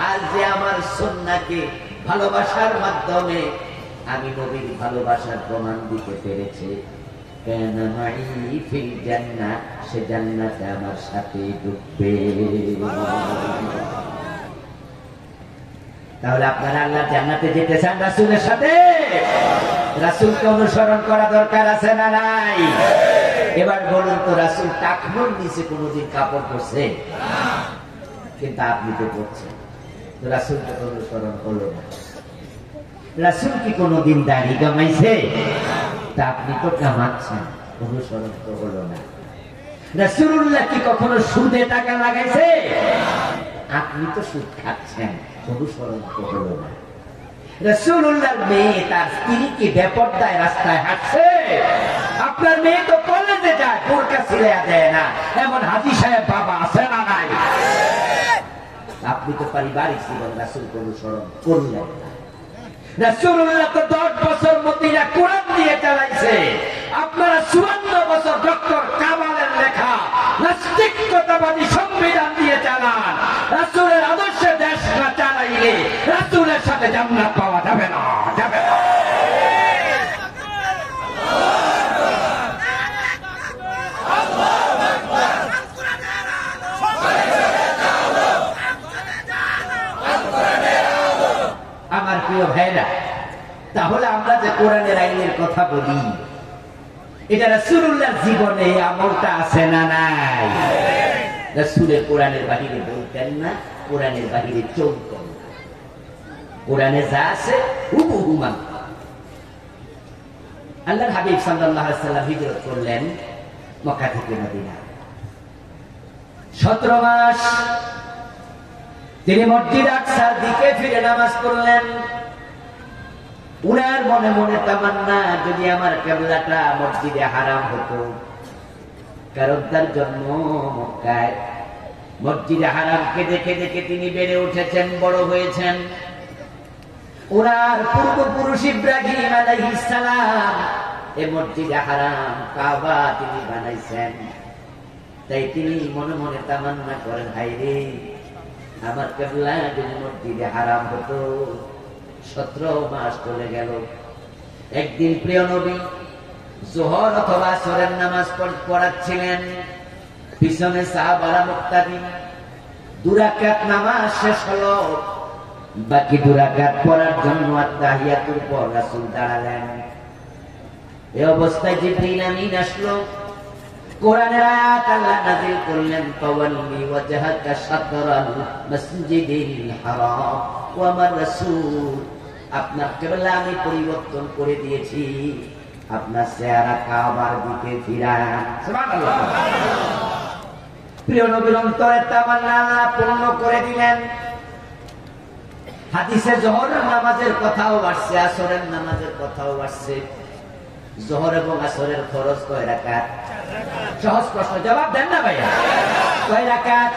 আর যে আমার সুন্নাহকে ভালোবাসার মাধ্যমে আমি নবীর ভালোবাসার প্রমাণ দিতে পেরেছে, কেন মাই ফিল জান্নাহ, সে জান্নাতে আমার সাথে ঢুকবে। তাহলে আপনারা আল্লাহর জান্নাতে যেতে চান রাসূলের সাথে? রাসূলকে অনুসরণ করা দরকার আছে না নাই? এবার বলুন তো, রাসূল টাকনুর নিচে কোনোদিন কাপড় পরছে? কিন্তু আপনি তো পরছেন, তো রাসূলকে অনুসরণ হলো না। রাসূল কি কোনোদিন দাড়ি কামাইছে? তা আপনি তো কামাচ্ছেন, অনুসরণ তো হলো না। রাসূলুল্লাহ কি কখনো সুদে টাকা লাগাইছে? আপনি তো সুদ খাচ্ছেন, অনুসরণ তো হলো না। রাসূলুল্লাহর মেয়ে তার স্ত্রীকে বেপরদায় রাস্তায় হাঁটছে, আপনার মেয়ে তো কলেজে যায়, বোরকা ছিঁড়ে দেয় না, এমন হাজী সাহেব বাবা আছে না নাই? আপনি তো পারিবারিক জীবন রাসূলকে অনুসরণ করলেন না। রাসূলুল্লাহ তো 10 বছর মদিনা কোরআন দিয়ে চালাইছে, আপনারা 54 বছর ডক্টর কামালের লেখা নাস্তিকতাবাদী সংবিধান দিয়ে চালান। রাসূলের আদর্শে দেশ না চালাইলে রাসূলের সাথে জান্নাত পাওয়া যাবে না, যাবে না। আমার প্রিয় ভাইরা, তাহলে আমরা যে কোরআনের আইনের কথা বলি, এটা রাসূলুল্লাহর জীবনে আমলটা আছে না নাই? রাসূলের কোরআনের বাহিরে বলতেন না, কোরআনের বাহিরে চলতেন না, কোরআনে যা আছে হুবহু মানতেন। আল্লাহর হাবিব সাল্লাল্লাহু আলাইহি ওয়াসাল্লাম হিজরত করলেন মক্কা থেকে মদিনা। 17 মাস তিনি মসজিদ আকসার দিকে ফিরে নামাজ পড়লেন। উনার মনে মনে তামান্না, যদি আমার কিবলাটা মসজিদে হারাম হতো, কারণ তার জন্ম মক্কায়। মসজিদে হারামকে দেখে দেখে তিনি বেড়ে উঠেছেন, বড় হয়েছেন। উনার পূর্বপুরুষ ইব্রাহিম আলাইহিস সালাম এই মসজিদে হারাম কাবা তিনি বানাইছেন। তাই তিনি মনে মনে তামান্না করেন, হায়রে আমার কিবলা যদি মসজিদে হারাম হতো। 17 মাস চলে গেল। একদিন প্রিয় নবী যোহর অথবা আসরের নামাজ পড়াচ্ছিলেন, পিছনে সাহাবারা মুক্তাদি। 2 রাকাত নামাজ শেষ হলো, বাকি 2 রাকাত পড়ার জন্য আত্তাহিয়াতুর পর রাসূল দাঁড়ালেন। এই অবস্থায় জিবরিল আমিন আসলো, কোরআনের আয়াত আল্লাহ নাযিল করলেন, ফাওয়াল্লি ওয়াজহাকা শাতরাল মসজিদিল হারাম ওয়া আমার রাসূল, আপনার কিবলা আমি পরিবর্তন করে দিয়েছি, আপনার চেহারা কাবার দিকে ফিরান। সুবহানাল্লাহ। প্রিয় নবীর অন্তরে তামান্না আল্লাহ পূর্ণ করে দিলেন। হাদিসে যোহরের নামাজের কথাও আসছে, আসরের নামাজের কথাও আসছে। যোহর এবং আসরের ফরজ কয় রাকাত? সহজ প্রশ্ন, জবাব দেন না ভাইয়া। কয় রাকাত?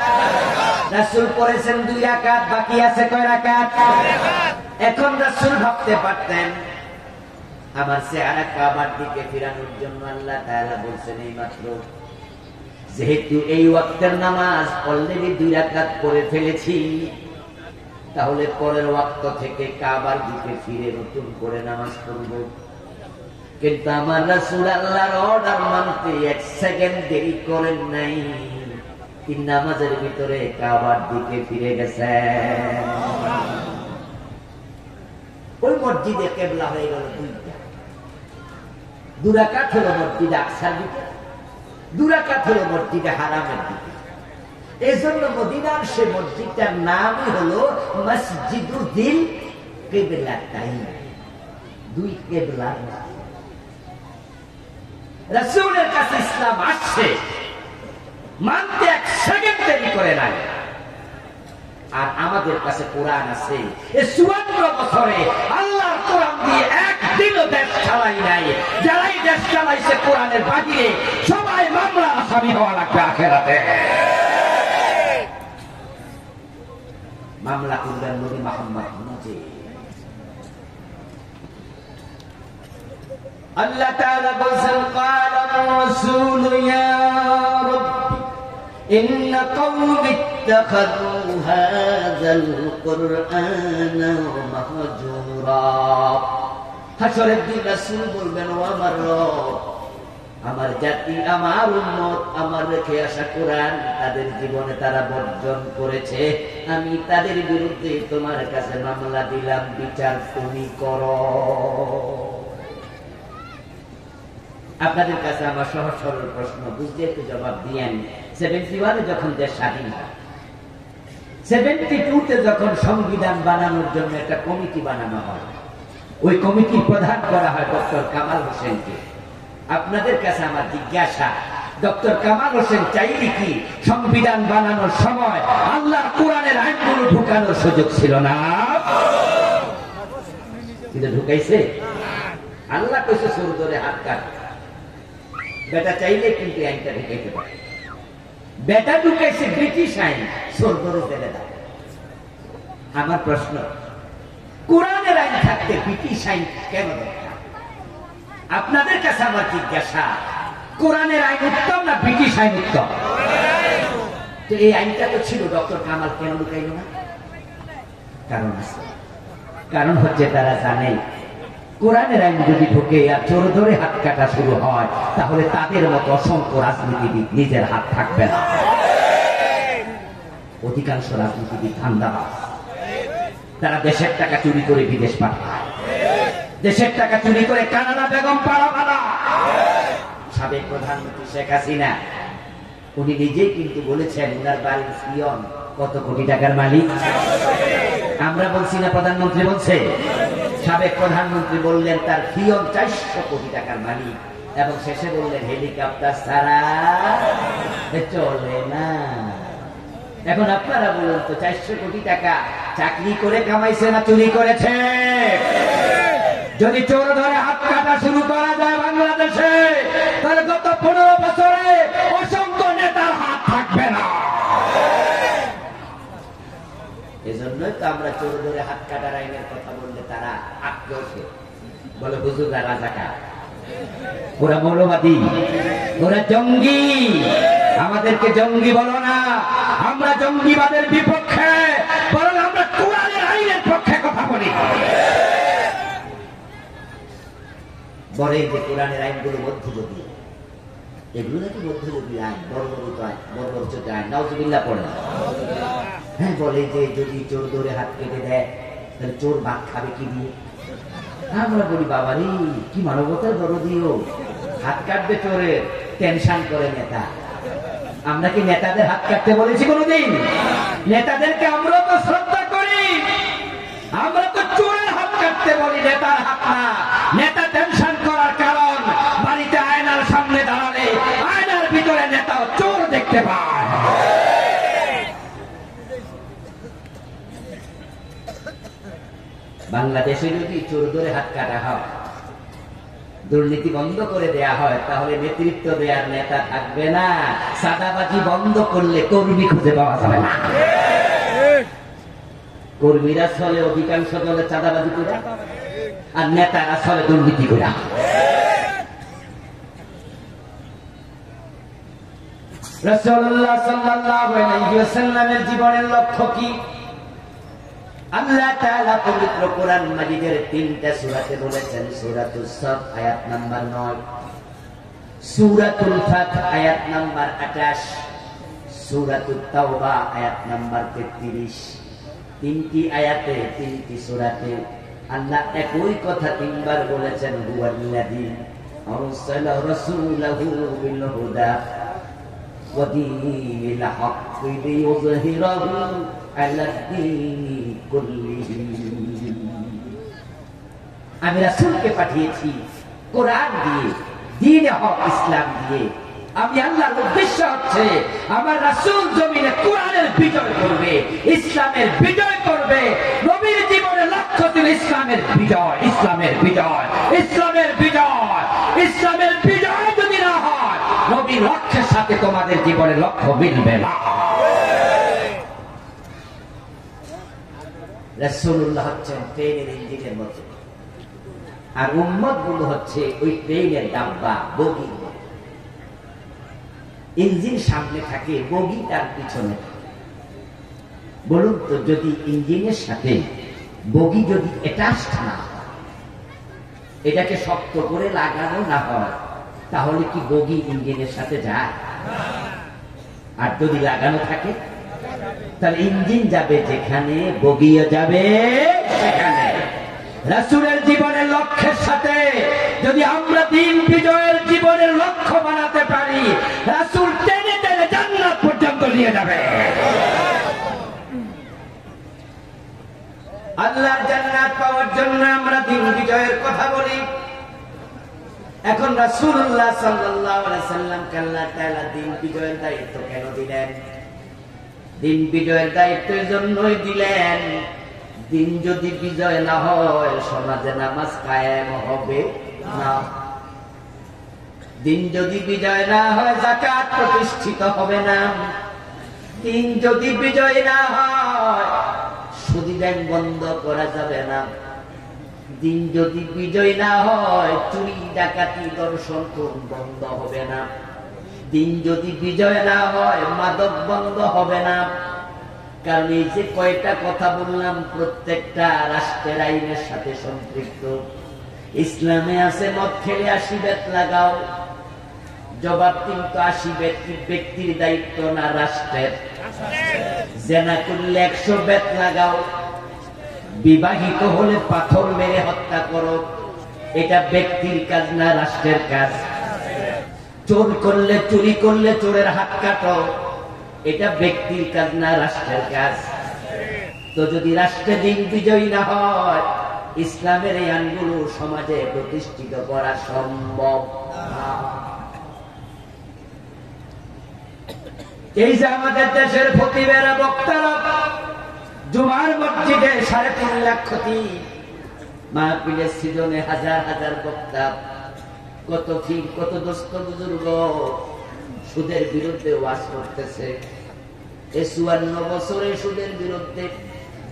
রাসূল পড়েছেন 2 রাকাত, বাকি আছে কয় রাকাত? এখন রাসূল ভাবতে পারতেন আমার চেহারা কাবার দিকে ফিরানোর জন্য আল্লাহ তাআলা বলছেন এই মাত্র যেহেতু এই ওয়াক্তের নামাজ অলরেডি 2 রাকাত পড়ে ফেলেছি, তাহলে পরের ওয়াক্ত থেকে কাবার দিকে ফিরে নতুন করে নামাজ পড়ব। কিন্তু আমার রাসূল আল্লাহর অর্ডার মানতে 1 সেকেন্ড দেরি করেন নাই, 3 নামাজের ভিতরে কাবার দিকে ফিরে গেছেন। ওই মসজিদে কিবলা হয়ে গেল 2টা। 2 রাকাত হলো মসজিদে আকসার দিকে, 2 রাকাত হলো মসজিদে হারামের দিকে। এই জন্য মদিনার সে মসজিদটার নামই হলো মসজিদুল দিল কিবলাতাইন, 2 কিবলা। রাসূলের কাছে ইসলাম আসছে, মানতে 1 সেকেন্ড দেরি করে নাই। আর আমাদের কাছে কোরআন আছে, এই 54 বছরে আল্লাহর কোরআন দিয়ে একদিনও দেশ চালাই নাই। যারাই দেশ চালাইছে কোরআনের বাহিরে, সবাই মামলা আসামি হওয়া লাগবে আখিরাতে। মামলা করবেন নবী মুহাম্মদ নিজে। আল্লাহ তাআলা বলেন, ক্বালা রাসূল ইয়া রাব্বি ইন্না কওমি ইত্তাখাযু হাযাল কুরআনা মাহজুরা। হাশরের দিন রাসূল বলবেন, ও আমার রব, আমার জাতি, আমার উম্মত, আমার রেখে আসা কোরআন তাদের জীবনে তারা বর্জন করেছে। আমি তাদের বিরুদ্ধে তোমার কাছে মামলা দিলাম, বিচার তুমি করো। আপনাদের কাছে আমার সহজ সরল প্রশ্ন, বুঝতে একটু জবাব দিয়েন। 71-এ যখন দেশ স্বাধীন হয়, 72-তে যখন সংবিধান বানানোর জন্য একটা কমিটি বানানো হয়, ওই কমিটির প্রধান করা হয় ডক্টর কামাল হোসেনকে। আপনাদের কাছে আমার জিজ্ঞাসা, ডক্টর কামাল হোসেন চাইলে কি সংবিধান বানানোর সময় আল্লাহর কোরআনের আইনগুলো ঢুকানোর সুযোগ ছিল না? কিন্তু ঢুকাইছে? আল্লাহ কইছে সূরা ধরে হাত কাট। বেটা চাইলে কিন্তু আইনটা ঢুকাইতে পারে। বেটা ঢুকাইছে ব্রিটিশ আইন, সূরা ধরে ফেলে দাও। আমার প্রশ্ন, কোরআনের আইন থাকতে ব্রিটিশ আইন কেন দরকার? আপনাদের কাছে আমার জিজ্ঞাসা, কোরআনের আইন উত্তম না ব্রিটিশ আইন উত্তম? তো এই আইনটা তো ছিল, ডক্টর কামাল কেন ঢুকাইল না? কারণ আছে। কারণ হচ্ছে তারা জানে কোরআনের আইন যদি ঢুকে আর চোর ধরে হাত কাটা শুরু হয়, তাহলে তাদের মতো অসংখ্য রাজনীতিবিদ নিজের হাত থাকবে না। অধিকাংশ রাজনীতিবিদ ধান্দাবাজ, তারা দেশের টাকা চুরি করে বিদেশ পাঠায়, দেশের টাকা চুরি করে কানাডা বেগম পাড়া বাঁধা। সাবেক প্রধানমন্ত্রী শেখ হাসিনা উনি নিজেই কিন্তু বলেছেন উনার বাড়ির পিয়ন কত কোটি টাকার মালিক। আমরা বলছি না, প্রধানমন্ত্রী বলছে। সাবেক প্রধানমন্ত্রী বললেন তার পিয়ন 400 কোটি টাকার মালিক, এবং শেষে বললেন হেলিকপ্টার ছাড়া চলে না। এখন আপনারা বলুন তো, 400 কোটি টাকা চাকরি করে কামাইছে না চুরি করেছে? যদি চোর ধরে হাত কাটা শুরু করা যায় বাংলাদেশে, তাহলে গত 15 বছরে অসংখ্য নেতার হাত থাকবে না। এজন্যই তো আমরা চোর ধরে হাত কাটার আইনের কথা বললে তারা আটকে ওঠে, বলে হুজুররা রাজাকার, ওরা মৌলবাদী, ওরা জঙ্গি। আমাদেরকে জঙ্গি বলো না, আমরা জঙ্গিবাদের বিপক্ষে, বরং আমরা কোরআনের আইনের পক্ষে কথা বলি। বলে যে কোরআনের আইনগুলো মধ্যযুগী, এগুলো নাকি মধ্যযুগী আইন, বর্বরিত আইন, বর্বরচিত আইন, নাউজুবিল্লাহ পড়ে। হ্যাঁ, বলে যে যদি চোর ধরে হাত কেটে দেয়, তাহলে চোর ভাত খাবে কি দিয়ে? আমরা বলি বাবা রে, কি মানবতার দরদিও, হাত কাটবে চোরের, টেনশন করে নেতা। আমরা কি নেতাদের হাত কাটতে বলেছি কোনোদিন? নেতাদেরকে আমরা তো শ্রদ্ধা করি, আমরা তো চোরের হাত কাটতে বলি, নেতার হাত না। নেতা টেনশন করার কারণ, বাড়িতে আয়নার সামনে দাঁড়ালে আয়নার ভিতরে নেতা চোর দেখতে পায়। বাংলাদেশে যদি চোর ধরে হাত কাটা হয়, দুর্নীতি বন্ধ করে দেয়া হয়, তাহলে নেতৃত্ব দেওয়ার নেতা থাকবে না। সাদাবাজি বন্ধ করলে কর্মী খুঁজে পাওয়া যাবে না। কর্মীরা চলে অধিকাংশ দলে চাঁদাবাজি করে, আর নেতারা চলে দুর্নীতি করে। রাসূলুল্লাহ সাল্লাল্লাহু আলাইহি ওয়াসাল্লামের জীবনের লক্ষ্য কি? আল্লাহ তাআলা পবিত্র কোরআন মাজিদের 3টা সূরাতে বলেছেন, সূরাতুস সাফ আয়াত নাম্বার 9, সূরাতুল ফাত আয়াত নাম্বার 28, সূরাতুত তাওবা আয়াত নাম্বার 33। 3টি আয়াতে 3টি সূরাতে আল্লাহ একই কথা 3বার বলেছেন, হুয়াল্লাযী আরসালা রাসূলাহু বিল হুদা ওয়া দীনিল হাক্কি লিইয়ুযহিরাহু আলাদ দীনি কুল্লিহি। আমি রাসূলকে পাঠিয়েছি কোরআন দিয়ে, দ্বীনে হক ইসলাম দিয়ে। আমি আল্লাহর উদ্দেশ্য হচ্ছে আমার রাসূল জমিনে কোরআনের বিজয় করবে, ইসলামের বিজয় করবে। নবীর জীবনের লক্ষ্য ছিল ইসলামের বিজয়, ইসলামের বিজয়, ইসলামের বিজয়। ইসলামের বিজয় যদি না হয়, নবীর লক্ষ্যের সাথে তোমাদের জীবনের লক্ষ্য মিলবে না। রাসূলুল্লাহ হচ্ছেন ট্রেনের ইঞ্জিনের মতো, আর উম্মত গুলো হচ্ছে ওই ট্রেনের ডাব্বা, বগি। ইঞ্জিন সামনে থাকে, বগি তার পিছনে। বলুন তো, যদি ইঞ্জিনের সাথে বগি যদি অ্যাটাচড না, এটাকে শক্ত করে লাগানো না হয়, তাহলে কি বগি ইঞ্জিনের সাথে যায়? আর যদি লাগানো থাকে, তাহলে ইঞ্জিন যাবে যেখানে, বগিও যাবে সেখানে। রাসূলের জীবনের লক্ষ্যের সাথে যদি আমরা দ্বীন বিজয়ের জীবনের লক্ষ্য বানাতে পারি, রাসূল টেনে টেনে জান্নাত পর্যন্ত নিয়ে যাবে। আল্লাহর জান্নাত পাওয়ার জন্য আমরা দ্বীন বিজয়ের কথা বলি। এখন রাসূলুল্লাহ সাল্লাল্লাহু আলাইহি সাল্লামকে আল্লাহ তাআলা দ্বীন বিজয়ের দায়িত্ব কেন দিলেন? দ্বীন বিজয়ের দায়িত্ব এজন্যই দিলেন, দিন যদি বিজয় না হয়, সমাজে নামাজ কায়েম হবে না। দিন যদি বিজয় না হয়, যাকাত প্রতিষ্ঠিত হবে না। দিন যদি বিজয় না হয়, সুদী ব্যাংক বন্ধ করা যাবে না। দিন যদি বিজয় না হয়, চুরি ডাকাতি দর্শন বন্ধ হবে না। দিন যদি বিজয় না হয়, মাদক বন্ধ হবে না। কারণ এই যে কয়টা কথা বললাম, প্রত্যেকটা রাষ্ট্রের আইনের সাথে সম্পৃক্ত। ইসলামে আছে মদ খেলে 80 বেত লাগাও, জবাব কিন্তু 80 ব্যক্তির দায়িত্ব না, রাষ্ট্রের। জেনা করলে 100 বেত লাগাও, বিবাহিত হলে পাথর মেরে হত্যা করো, এটা ব্যক্তির কাজ না, রাষ্ট্রের কাজ। চোর করলে, চুরি করলে চোরের হাত কাটো, এটা ব্যক্তির কাজ না, রাষ্ট্রের কাজ। তো যদি রাষ্ট্রে দিন বিজয়ী না হয়, ইসলামের এই আইনগুলো সমাজে প্রতিষ্ঠিত করা সম্ভব না। এই যে আমাদের দেশের ফকিরেরা, বক্তারা জুমার মসজিদে 3.5 লাখ ক্ষতি, মাহফিলের সিজনে হাজার হাজার বক্তা, কত ফির, কত দোস্ত বুজুর্গ সুদের বিরুদ্ধে ওয়াজ করতেছে। এই 54 বছরে সুদের বিরুদ্ধে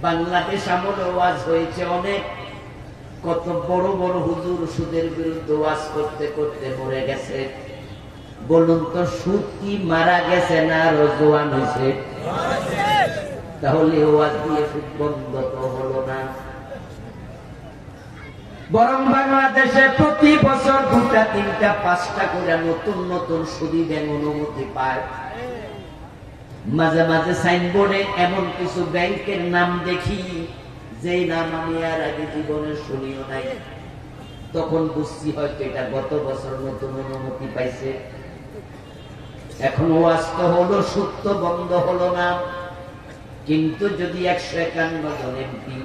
বাংলাদেশ আমলে ওয়াজ হয়েছে অনেক। কত বড় বড় হুজুর সুদের বিরুদ্ধে ওয়াজ করতে করতে মরে গেছে। বলুন তো, সুদ কি মারা গেছে না আরো জোয়ান হয়েছে? তাহলে ওয়াজ দিয়ে সুদ বন্ধ তো হলো না। বরং বাংলাদেশে প্রতি বছর 2টা 3টা 5টা করে নতুন নতুন সুদী ব্যাংক অনুমতি পায়। মাঝে মাঝে সাইনবোর্ডে এমন কিছু ব্যাংকের নাম দেখি, যে নাম আমি আর আগে জীবনে শুনিও নাই। তখন বুঝছি হয়তো এটা গত বছর নতুন অনুমতি পাইছে। এখন ওয়াজ তো হলো, সুদ তো বন্ধ হলো না। কিন্তু যদি 151 জন এমপি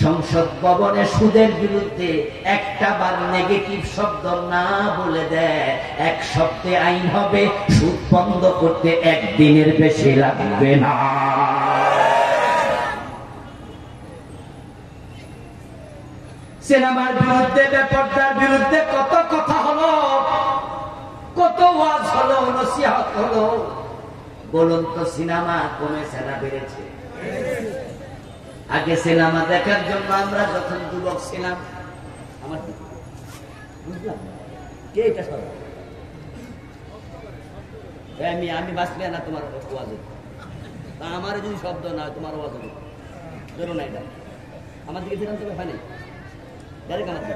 সংসদ ভবনে সুদের বিরুদ্ধে একটা বার নেগেটিভ শব্দ না বলে দেয়, এক শব্দে আইন হবে, সুদ বন্ধ করতে 1 দিনের বেশি লাগবে না। সিনেমার বিরুদ্ধে, বেপরদার বিরুদ্ধে কত কথা হলো, কত ওয়াজ হলো, নসিহত হলো। বলুন তো, সিনেমা কমেছে না বেড়েছে? আগে সিনেমা দেখার জন্য আমরা যখন যুবক ছিলাম, আমার বুঝলাম কে এটা সব আমি বাঁচলে না তোমার ওয়াজ হবে। তা আমার যদি শব্দ না হয় তোমার ওয়াজ হবে, ধরো না এটা আমার দিকে ফেরান তবে হয় নাই ডাইরেক্ট আমার দিকে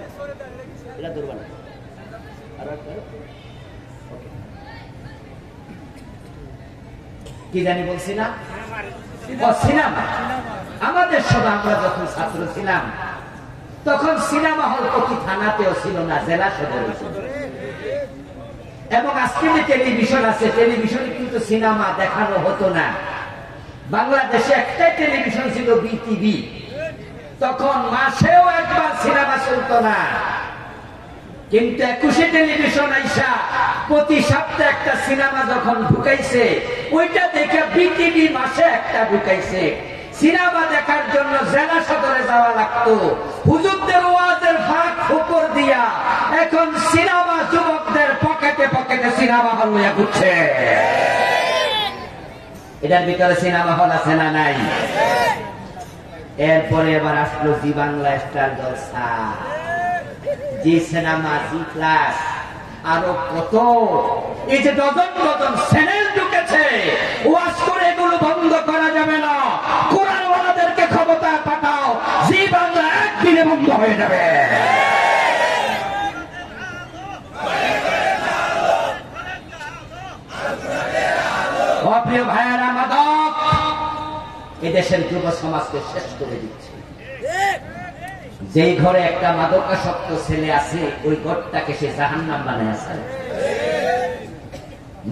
এটা ধরবা না। আর ওকে কি জানি বলছি না, সিনেমা। আমাদের সময় আমরা যখন ছাত্র ছিলাম তখন সিনেমা হল প্রতি থানাতেও ছিল না, জেলা সদরে ছিল। এবং আজকে যে টেলিভিশন আছে, টেলিভিশনে কিন্তু সিনেমা দেখানো হতো না। বাংলাদেশে একটাই টেলিভিশন ছিল, বিটিভি। তখন মাসেও একবার সিনেমা চলতো না। কিন্তু 21 টেলিভিশন আইসা প্রতি সপ্তাহে একটা সিনেমা যখন ঢুকাইছে, ওইটা দেখে বিটিভি মাসে একটা ঢুকাইছে। সিনেমা দেখার জন্য জেলা সদরে যাওয়া লাগতো। হুজুরদের ওয়াজের ফাঁক উপর দিয়া এখন সিনেমা যুবকদের পকেটে পকেটে সিনেমা হল হইয়া ঘুরছে। এটার ভিতরে সিনেমা হল আছে না নাই? এরপরে এবার আসলো জি বাংলা স্টার জলসা, জি সিনেমা, জি প্লাস, আরো কত এই যে ডজন ডজন চ্যানেল ঢুকেছে। ওয়াজ করে এগুলো বন্ধ করা যাবে না। কোরআনওয়ালাদেরকে ক্ষমতায় পাঠাও, জি বাংলা একদিনে বন্ধ হয়ে যাবে। প্রিয় ভাইয়েরা, মাদক এদেশের যুব সমাজকে শেষ করে দিচ্ছে। যেই ঘরে একটা মাদকাসক্ত ছেলে আছে, ওই ঘরটাকে সে জাহান্নাম বানায় আছে।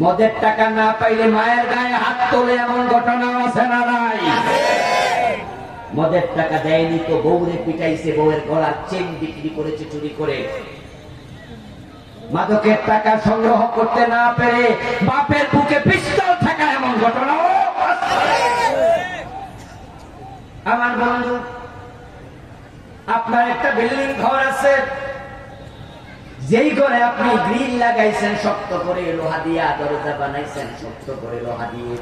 মদের টাকা না পাইলে মায়ের গায়ে হাত তোলে, এমন ঘটনা আছে না নাই? মদের টাকা দেয়নি তো বউরে পিটাইছে, বউয়ের গলার চেন বিক্রি করেছে চুরি করে। মাদকের টাকা সংগ্রহ করতে না পেরে বাপের বুকে পিস্তল থাকা, এমন ঘটনা। আমার বন্ধু, আপনার একটা বিল্ডিং ঘর আছে, যেই ঘরে আপনি গ্রিল লাগাইছেন শক্ত করে লোহা দিয়া, দরজা বানাইছেন শক্ত করে লোহা দিয়ে,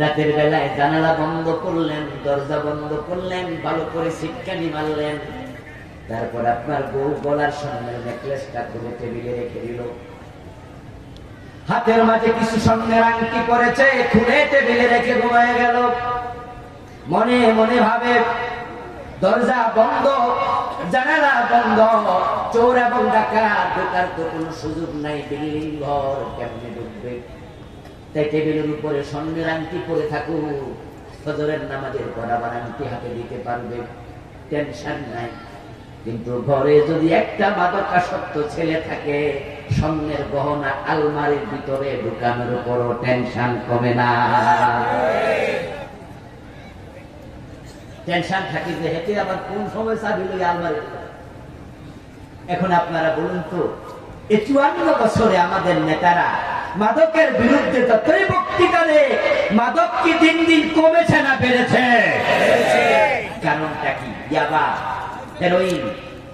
রাতের বেলায় জানালা বন্ধ করলেন, দরজা বন্ধ করলেন, ভালো করে সিটকানি মারলেন। তারপর আপনার বউ গলার স্বর্ণের নেকলেসটা খুলে টেবিলে রেখে দিল। হাতের মাঝে কিছু স্বর্ণের আংটি পড়েছে, খুলে টেবিলে রেখে ঘুমায় গেল। মনে মনে ভাবে দরজা বন্ধ, জানালা বন্ধ, চোর এবং ডাকাত ঢোকার তো কোনো সুযোগ নাই, বিল্ডিং ঘর কেমনে ঢুকবে? তাই টেবিলের উপরে স্বর্ণের আংটি পরে থাকুক, ফজরের নামাজের পর আবার আংটি হাতে দিতে পারবে, টেনশন নাই। কিন্তু ঘরে যদি একটা মাদকাসক্ত ছেলে থাকে, স্বর্ণের গহনা আলমারির ভিতরে ঢুকানোর উপরও টেনশন কমে না। টেনশন থাকি যে হেঁটে আবার কোন সময় চাবি লই আলমারি। এখন আপনারা বলুন তো, এই 54 বছরে আমাদের নেতারা মাদকের বিরুদ্ধে যতই বক্তৃতা দেয়, মাদক কি দিন দিন কমেছে না বেড়েছে? কারণটা কি? ইয়াবা, হেরোইন,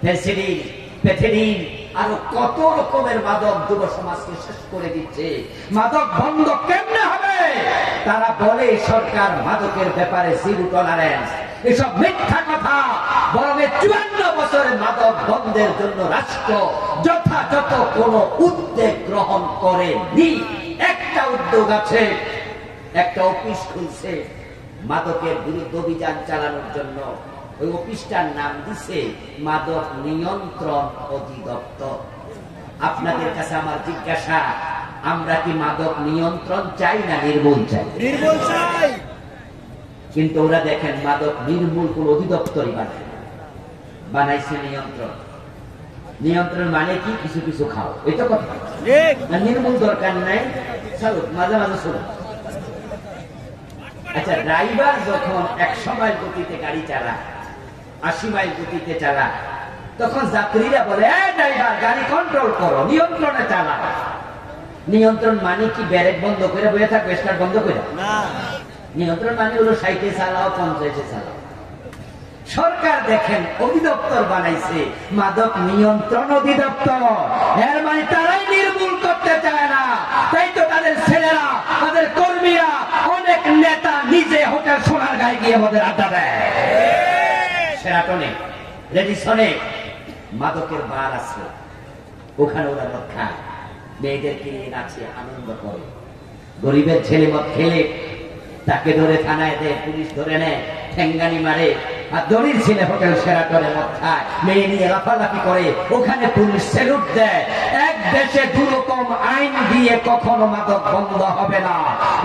ফেন্সিডিল, প্যাথেডিন, আরো কত রকমের মাদক যুব সমাজকে শেষ করে দিচ্ছে। মাদক বন্ধ কেমনে হবে? তারা বলে সরকার মাদকের ব্যাপারে জিরো টলারেন্স। এসব মিথ্যা কথা। বরং 54 বছরে মাদক বন্ধের জন্য রাষ্ট্র যথাযথ কোন উদ্যোগ গ্রহণ করেনি। একটা উদ্যোগ আছে, একটা অফিস খুলছে মাদকের বিরুদ্ধে অভিযান চালানোর জন্য। ওই অফিসটার নাম দিছে মাদক নিয়ন্ত্রণ অধিদপ্তর। আপনাদের কাছে আমার জিজ্ঞাসা, আমরা কি মাদক নিয়ন্ত্রণ চাই না নির্মূল চাই? নির্মূল চাই। কিন্তু ওরা দেখেন মাদক নির্মূল কোন অধিদপ্তরই বানাইছে নিয়ন্ত্রণ। নিয়ন্ত্রণ মানে কি? কিছু কিছু খাও, এই তো কথা। নির্মূল দরকার নাই, চলো মাঝে মাঝে শোনো। আচ্ছা, ড্রাইভার যখন 100 মাইল গতিতে গাড়ি চালায়, 80 মাইল গতিতে চালায়, তখন যাত্রীরা বলে, ড্রাইভার গাড়ি কন্ট্রোল করো, নিয়ন্ত্রণে চালাও। নিয়ন্ত্রণ মানে কি ব্রেক বন্ধ করে বয়ে থাকবে, স্টার্ট বন্ধ করে না। নিয়ন্ত্রণ মানে হলো 60-এ চালাও, 50-এ চালাও। সরকার দেখেন অধিদপ্তর বানাইছে মাদক নিয়ন্ত্রণ অধিদপ্তর। এর মানে তারাই নির্মূল করতে চায় না। তাই তো তাদের ছেলেরা, তাদের কর্মীরা, অনেক নেতা নিজে হোটেল সোনারগাঁয়ে গিয়ে আমাদের আড্ডা দেয়। সেরাটনে, রেডিসনে মাদকের বার আছে, ওখানে ওরা মদ খায়। মেয়েদেরকে নিয়ে নাচে, আনন্দ করে। গরিবের ছেলে মদ খেলে তাকে ধরে থানায় দেয়, পুলিশ ধরে নেয়, ঠেঙ্গানি মারে। আর দড়ির ছেলে হোটেল সেরাটনে মদ খায়, মেয়ে নিয়ে লাফালাফি করে, ওখানে পুলিশ স্যালুট দেয়। এক দেশে দুরকম আইন দিয়ে কখনো মাদক বন্ধ হবে না।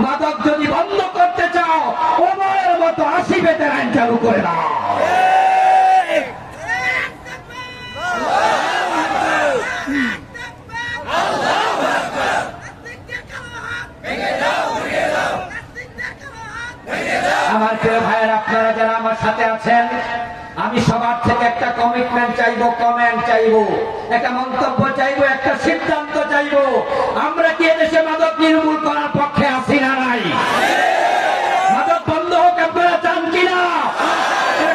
মাদক যদি বন্ধ করতে চাও, ওমরের মতো 80 বেতের আইন চালু করে না। আমার প্রিয় ভাইয়ের, আপনারা যারা আমার সাথে আছেন, আমি সবার থেকে একটা কমিটমেন্ট চাইবো, কমেন্ট চাইবো, একটা মন্তব্য চাইবো, একটা সিদ্ধান্ত চাইবো। আমরা কি এদেশে মাদক নির্মূল করার পক্ষে আছি না নাই? মাদক বন্ধ হোক আপনারা চান কিনা?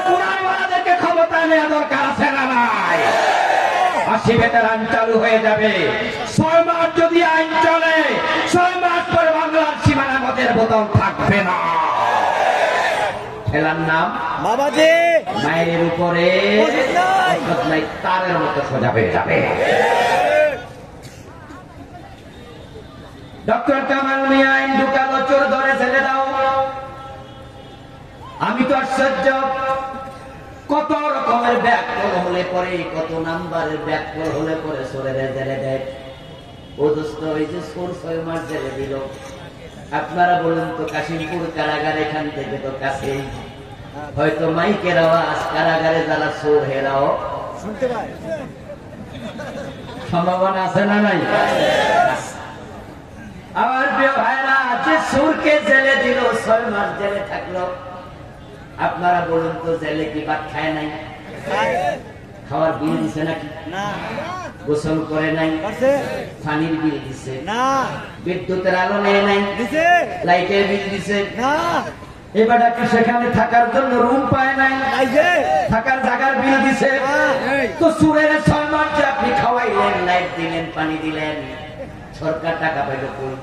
কোরআনওয়ালাদেরকে ক্ষমতা নেওয়া দরকার আছে না নাই? 80 বেতের আইন চালু হয়ে যাবে। 6 মাস যদি আইন চলে, 6 মাস পরে বাংলার সীমানা মদের বোতল থাকবে না। খেলার নাম বাবাজি, মায়ের উপরে তারের মতো সোজা হয়ে যাবে। ডক্টর কামাল মিয়া আইন ঢুকালো, চোর ধরে ছেড়ে দাও। আমি তো আশ্চর্য, কত রকমের ব্যাকল হলে পরে, কত নাম্বারের ব্যাকল হলে পরে চোরের জেলে দেয়। ও দোস্ত, ওই যে চোর 6 মাস জেলে দিল, আপনারা বলুন তো, কাশিমপুর কারাগার এখান থেকে তো কাছেই। হয়তো মাইকের আওয়াজ কারাগারে যারা চোর হেরাও শুনতে পাই, সম্ভাবনা আছে না নাই? আমার প্রিয় ভাইরা, যে চোরকে জেলে দিল, 6 মাস জেলে থাকলো, আপনারা বলুন তো, জেলে কি ভাত খায় নাই? খাওয়ার বিল দিছে নাকি? না। গোসল করে নাই? করছে পানির বিল দিছে না। বিদ্যুতের আলো নেয় নাই? দিছে লাইটের বিল দিছে না। এবার কি সেখানে থাকার জন্য রুম পায় নাই? আইছে থাকার জায়গার বিল দিছে? তো চুরের 6 মাস যে আপনি খাওয়াইলেন, লাইট দিলেন, পানি দিলেন, সরকার টাকা পাইল কই?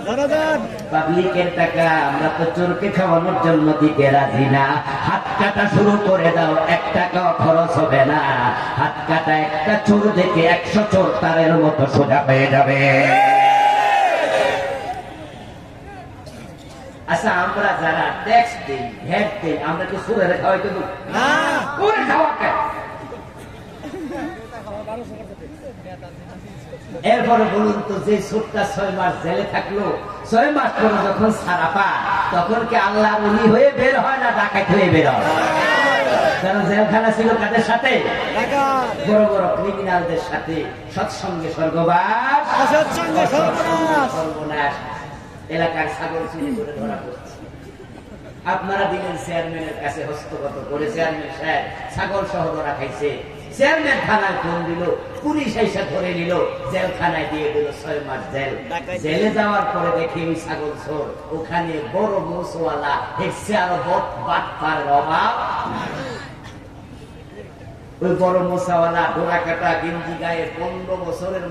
জনগণ পাবলিকের টাকা। আমরা তো চোরকে খাওয়ানোর জন্য দিতে রাজি না। হাত কাটা শুরু করে দাও, 1 টাকাও খরচ হবে না। হাত কাটা একটা চোর দেখে 100 চোর তারের মতো সোজা হয়ে যাবে। আচ্ছা, আমরা যারা ট্যাক্স দিই, ভ্যাট দিই, আমরা কি চোরের খাওয়াইতে দেব না। করে খাওয়া কেন? এরপরে বলুন তো, যে চোরটা 6 মাস জেলে থাকলো, 6 মাস পরে যখন ছাড়া পায়, তখন কি আল্লাহ ওলি হয়ে বের হয় না ডাকাত হয়ে বের হয়? কারণ জেলখানা ছিল কাদের সাথে? বড় বড় ক্রিমিনালদের সাথে। সৎসঙ্গে স্বর্গবাস, অসৎসঙ্গে সর্বনাশ। সর্বনাশ। এলাকার ছাগল চুরি করে ধরা পড়ছে, আপনারা দিলেন চেয়ারম্যানের কাছে হস্তগত করে। চেয়ারম্যান সাহেব ছাগল সহ ধরা খাইছে। চেয়ারম্যান থানায় ফোন দিল, পুলিশ এসে ধরে নিল, জেলখানায় দিয়ে দিল 6 মাস জেল। জেলে যাওয়ার পরে দেখি ওই ছাগল চোর ওখানে বড় মোষওয়ালা, এসছে আরো বাটপারের অভাব। ওই বড় মোষওয়ালা, ডোরা কাটা, গেঞ্জি গায়ে, 15 বছরের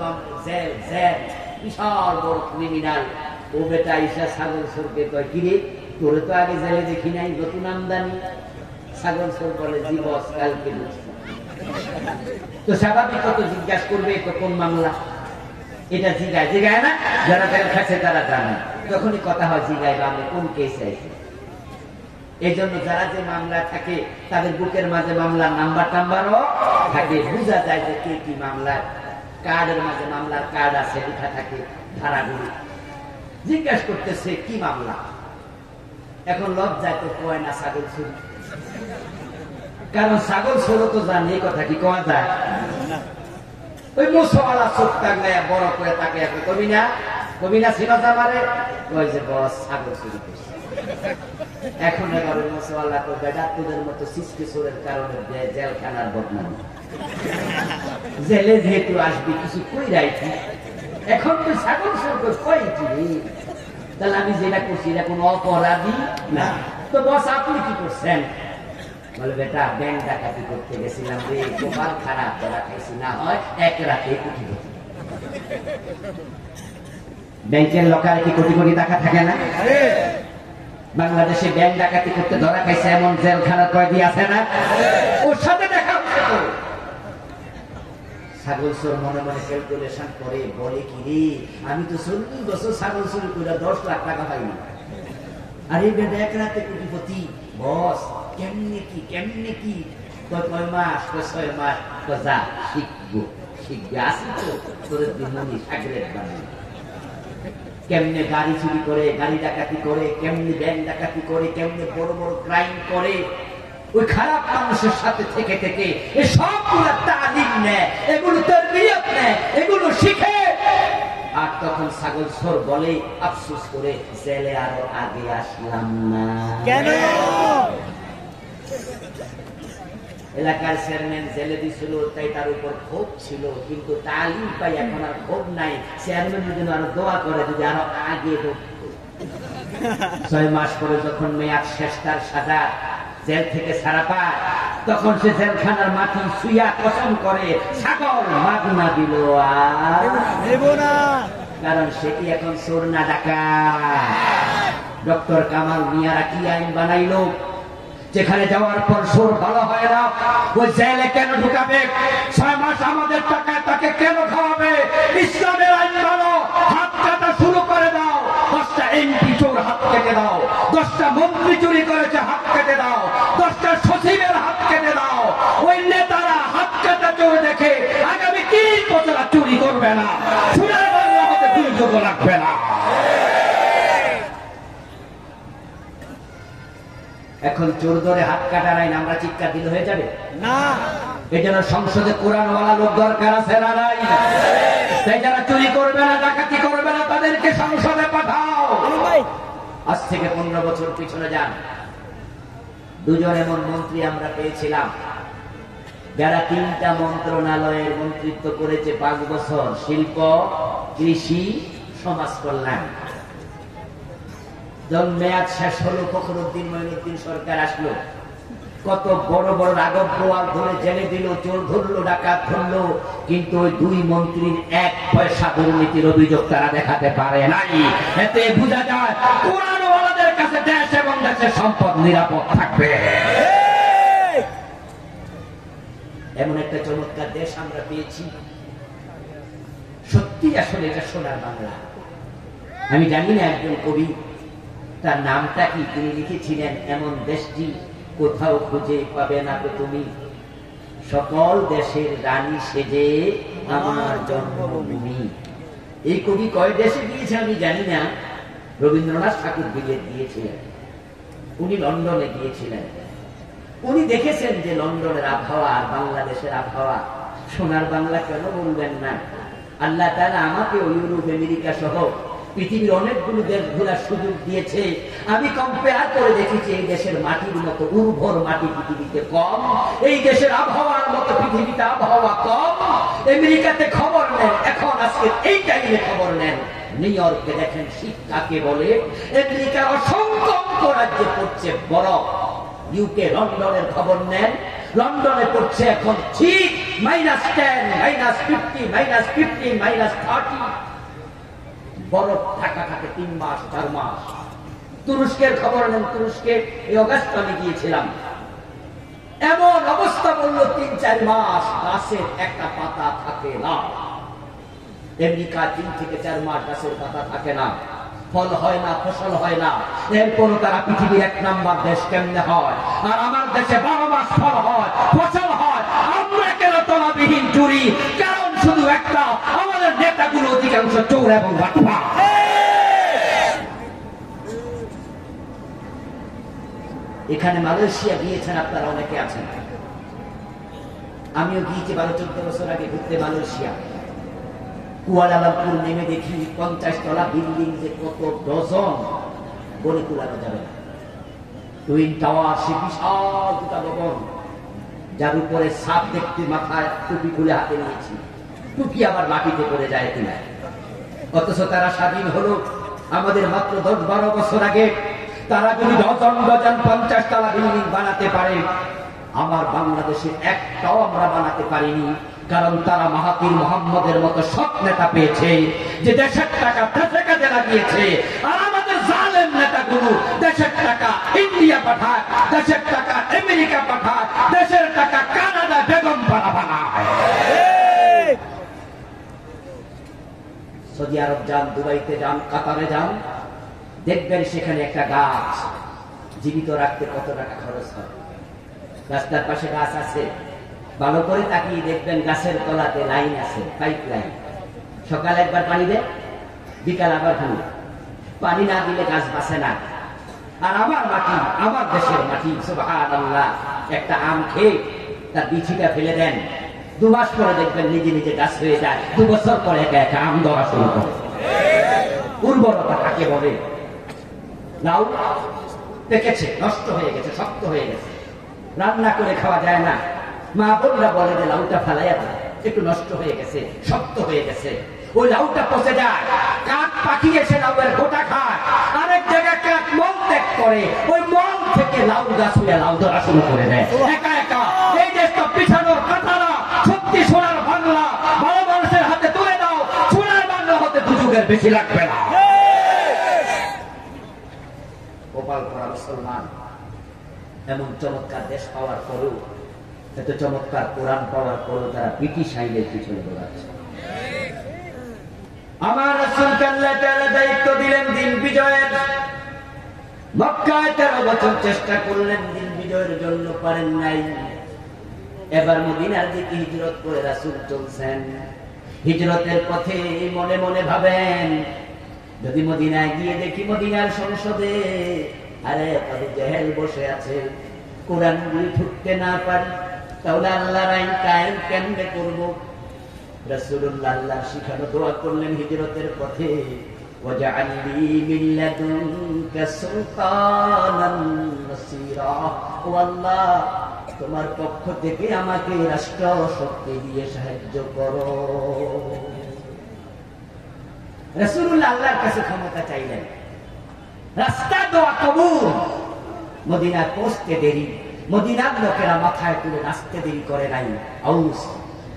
জেল, জেল, বিশাল বড় ক্রিমিনাল। ও বেটা ঈশা ছাগল চোরকে কয়, কিরে তোরে তো আগে জেলে দেখি নাই, নতুন আমদানি? ছাগল চোর বলে, জি বস, কালকে বুঝছি। তো স্বাভাবিক কত জিজ্ঞাসা করবে, তো কোন মামলা এটা? জিগায় জিগায় না? যারা জেল খাচ্ছে তারা জানে। যখনই কথা হয় জিগায়, আমি কোন কেস আছে। এই জন্য যারা যে মামলা থাকে, তাদের বুকের মাঝে মামলার নাম্বার টাম্বারও থাকে, বোঝা যায় যে কে কি মামলা। কার্ডের মাঝে মামলার কার্ড আছে, লেখা থাকে ধারাগুলি। জিজ্ঞাসা করতেছে কি মামলা। এখন লজ্জায় তো কয় না ছাগল চুরি, কারণ ছাগল চোরও তো জানে। এই কথা কি কওয়া যায়? ওই মুসওয়ালা চোখ টাঙ্গায় বড় করে তাকে কবি না, কবি না সিনাজা মারে, কয় যে বস ছাগল চুরি করছে। এখন এবার ওই মুসওয়ালা তো বেদাত্তদের মতো সৃষ্টি চোরের কারণে জেলখানার বদনাম। জেলে যেহেতু আসবি, কিছু কই রাইছি, এখন তুই ছাগল চোর কইছি, তাহলে আমি যেটা করছি এটা কোন অপরাধী না। তো বস আপনি কি করছেন? বলে, বেটা ব্যাংক ডাকাতি করতে গেছিলাম রে, কপাল খারাপ, ধরা খাইছি, না হয় 1 রাতে কোটি কোটি। ব্যাংকের লকারে কি কোটি কোটি টাকা থাকে না? বাংলাদেশে ব্যাংক ডাকাতি করতে ধরা খাইছে এমন জেলখানার কয়েদি আছে না? ওর সাথে দেখা হচ্ছে তো। ছাগল চোর মনে মনে ক্যালকুলেশন করে বলে কি রে, আমি তো 40 বছর ছাগল চুরি করে 10 লাখ টাকা পাইনি, আরে বেটা এক রাতে কোটিপতি। বস কেমনে কি কয় মাস, 6 মাস। যা শিখবে আসি তো তোর দিনমনি সাগরের বানাই। কেমনে গাড়ি চুরি করে, গাড়ি ডাকাতি করে, কেমনে ব্যাংক ডাকাতি করে, কেমনে বড় বড় ক্রাইম করে, ওই খারাপ মানুষের সাথে থেকে থেকে এই সবগুলো তালিম নেয়, এগুলো তারবিয়ত নেয়, এগুলো শিখে। আর তখন ছাগল চোর বলে আফসোস করে, জেলে আরো আগে আসলাম না কেন? এলাকার চেয়ারম্যান জেলে দিছিল, তাই তার উপর ক্ষোভ ছিল, কিন্তু তালিম পাই এখন আর ক্ষোভ নাই। চেয়ারম্যানের জন্য আরো দোয়া করে যদি আরো আগে ঢুকতো। 6 মাস পরে যখন মেয়াদ শেষ, তার সাজা জেল থেকে ছাড়া পায়, তখন সে জেলখানার মাটি শুইয়া কসম করে ছাগল মাগনা দিল আর দেব না, কারণ সেটি এখন চোর না ডাকাত। ডক্টর কামাল মিয়ারা কি আইন বানাইলো, যেখানে যাওয়ার পর চোর ভালো হয় না, ওই জেলে কেন ঢুকাবে? 6 মাস আমাদের টাকায় তাকে কেন খাওয়াবে? ইসলামের আইন ভালো, হাত কাটা শুরু করে দাও। 10টা এমপি চোর হাত কেটে দাও, 10টা মন্ত্রী চুরি করেছে হাত কেটে দাও, 10টা সচিবের হাত কেটে দাও। ওই নেতারা হাত কাটা চোর দেখে আগামী 3 বছর চুরি করবে না, সোনার বাংলা হতে দুর্যোগ লাগবে না। এখন চোর ধরে হাত কাটার আইন আমরা চিৎকার দিলে হয়ে যাবে না? এই জন্য সংসদে কোরআনওয়ালা লোক দরকার আছে না নাই? তাই যারা চুরি করবে না, ডাকাতি করবে না, তাদেরকে সংসদে পাঠাও। আজ থেকে 15 বছর পিছনে যান, 2জন এমন মন্ত্রী আমরা পেয়েছিলাম যারা 3টা মন্ত্রণালয়ের মন্ত্রিত্ব করেছে 5 বছর, শিল্প, কৃষি, সমাজ কল্যাণ। যখন মেয়াদ শেষ হলো, ফখরুদ্দিন মঈনুদ্দিন সরকার আসলো, কত বড় বড় রাঘব বোয়াল ধরে জেলে দিল, চোর ধরলো, ডাকাত ধরলো, কিন্তু ওই 2 মন্ত্রীর 1 পয়সা দুর্নীতির অভিযোগ তারা দেখাতে পারে নাই। এতে বোঝা যায় কোরআনওয়ালাদের কাছে দেশ এবং দেশের সম্পদ নিরাপদ থাকবে। এমন একটা চমৎকার দেশ আমরা পেয়েছি, সত্যি আসলে এটা সোনার বাংলা। আমি জানি না একজন কবি, তার নামটা কি, তিনি লিখেছিলেন, এমন দেশটি কোথাও খুঁজে পাবে না তো তুমি, সকল দেশের রানী সেজে আমার জন্মভূমি। এই কবি কয় দেশে গিয়েছে আমি জানি না। রবীন্দ্রনাথ ঠাকুর বিলেত গিয়েছিলেন, উনি লন্ডনে গিয়েছিলেন, উনি দেখেছেন যে লন্ডনের আবহাওয়া আর বাংলাদেশের আবহাওয়া। সোনার বাংলা কেন বলবেন না? আল্লাহ তাআলা আমাকে ইউরোপ, আমেরিকা সহ পৃথিবীর অনেকগুলো দেশ ঘোরার সুযোগ দিয়েছে। আমি কম্পেয়ার করে দেখেছি, এই দেশের মাটির মতো উর্বর মাটি পৃথিবীতে কম, এই দেশের আবহাওয়ার মতো পৃথিবীতে আবহাওয়া কম। আমেরিকাতে খবর নেন, এখন আজকে এই টাইমে খবর নেন, নিউ ইয়র্কে দেখেন শীত কাকে বলে। আমেরিকার অসংখ্য রাজ্যে পড়ছে বরফ। ইউকে লন্ডনের খবর নেন, লন্ডনে পড়ছে এখন ঠিক -10, -50, -15, -30 বরফ থাকা থাকে 3 মাস 4 মাস। তুরস্কের খবর নেন, তুরস্কে এই অগাস্ট আমি গিয়েছিলাম, এমন অবস্থা বলল 3-4 মাস গাছের একটা পাতা থাকে না। আমেরিকা 3 থেকে 4 মাস গাছের পাতা থাকে না, ফল হয় না, ফসল হয় না। এরপর তারা পৃথিবীর 1 নাম্বার দেশ কেমনে হয়? আর আমার দেশে 12 মাস ফল হয়, ফসল হয়, আমরা কেন তলাবিহীন চুরি? কারণ শুধু একটা, আমাদের নেতাগুলো অধিকাংশ চোর এবং বাটপার। এখানে মালয়েশিয়া গিয়েছেন আপনারা অনেকে আছেন, আমিও গিয়েছি 12-14 বছর আগে ঘুরতে মালয়েশিয়া। কুয়ালালামপুর নেমে দেখি 50 তলা বিল্ডিং, যে কত ডজন বলে কুলানো যাবে না। টুইন টাওয়ার, সে বিশাল 2টা ভবন, যার উপরে সাপ দেখতে মাথায় টুপি খুলে হাতে নিয়েছি, টুপি আবার মাটিতে পড়ে যায় কিনা। অথচ তারা স্বাধীন হলো আমাদের মাত্র 10-12 বছর আগে। তারা যদি ডজন 50 তলা বিল্ডিং বানাতে পারে, আমার বাংলাদেশে একটাও আমরা বানাতে পারিনি। কারণ তারা মাহাতির মোহাম্মদের মতো সৎ নেতা পেয়েছে, যে দেশের টাকা দেশে কাজে লাগিয়েছে। আর আমাদের জালেম নেতাগুলো দেশের টাকা ইন্ডিয়া পাঠায়, দেশের টাকা আমেরিকা পাঠায়, দেশের টাকা কানাডা বেগম পাড়া বানায়। সৌদি আরব যান, দুবাইতে যান, কাতারে যান, দেখবেন সেখানে একটা গাছ জীবিত রাখতে কত টাকা খরচ হয়। রাস্তার পাশে গাছ আছে, ভালো করে তাকিয়ে দেখবেন গাছের তলাতে লাইন আছে, পাইপ লাইন। সকালে একবার পানি দেয়, বিকাল আবার পানি না দিলে গাছ বাঁচে না। আর আমার মাটি, আমার দেশের মাটি, সুবহানাল্লাহ, একটা আম খেয়ে তার বিচিটা ফেলে দেন, 2 মাস পরে দেখবেন নিজে নিজে গাছ হয়ে যায়, 2 বছর পরে একা একা আম ধরা শুরু করে। উর্বরতা কাকে বলে? লাউ পেকেছে, নষ্ট হয়ে গেছে, শক্ত হয়ে গেছে, রান্না করে খাওয়া যায় না। মা বোনরা বলে যে লাউটা ফালাইয়া দেয়, একটু নষ্ট হয়ে গেছে, শক্ত হয়ে গেছে, ওই লাউটা পচে যায়। কাক পাখি এসে লাউয়ের গোটা খায়, আরেক জায়গায় কাক মল ত্যাগ করে, ওই মল থেকে লাউ গাছ হয়ে লাউ ধরা শুরু করে দেয় একা একা। এই দেশটা পিছানোর কথা না, সত্যি সোনার বাংলা, ভালো মানুষের হাতে তুলে দাও, সোনার বাংলা হতে দুযুগের বেশি লাগবে না। গোপাল করা মুসলমান এমন চমৎকার দেশ পাওয়ার পরেও, এত চমৎকার কোরআন পাওয়ার পরেও তারা ব্রিটিশ আইনের পিছনে দৌড়াচ্ছে। আমার রাসূলকে আল্লাহ তাআলা দায়িত্ব দিলেন দিন বিজয়ের। মক্কায় 13 বছর চেষ্টা করলেন, দিন বিজয়ের জন্য পারেন নাই। এবার মদিনার দিকে হিজরত করে রাসূল চলছেন। হিজরতের পথে মনে মনে ভাবেন, যদি মদিনায় গিয়ে দেখি মদিনার সংসদে আরে আবু জেহেল বসে আছে, কোরআন গুলি ঠুকতে না পারি, তাহলে আল্লাহর আইন কায়েম কেমনে করব? রাসূলুল্লাহ আল্লাহর শিখানো দোয়া করলেন হিজরতের পথে, ওয়াজআলনি মিন লাদুনকা সুলতানান নাসীরা। ও আল্লাহ, তোমার পক্ষ থেকে আমাকে রাষ্ট্র শক্তি দিয়ে সাহায্য করো। রাসূলুল্লাহ আল্লাহর কাছে ক্ষমতা চাইলেন, রাস্তা দোয়া কবুল। মদিনায় পৌঁছতে দেরি, মদিনার লোকেরা মাথায় তুলে নাচতে দেরি করে নাই। আউস,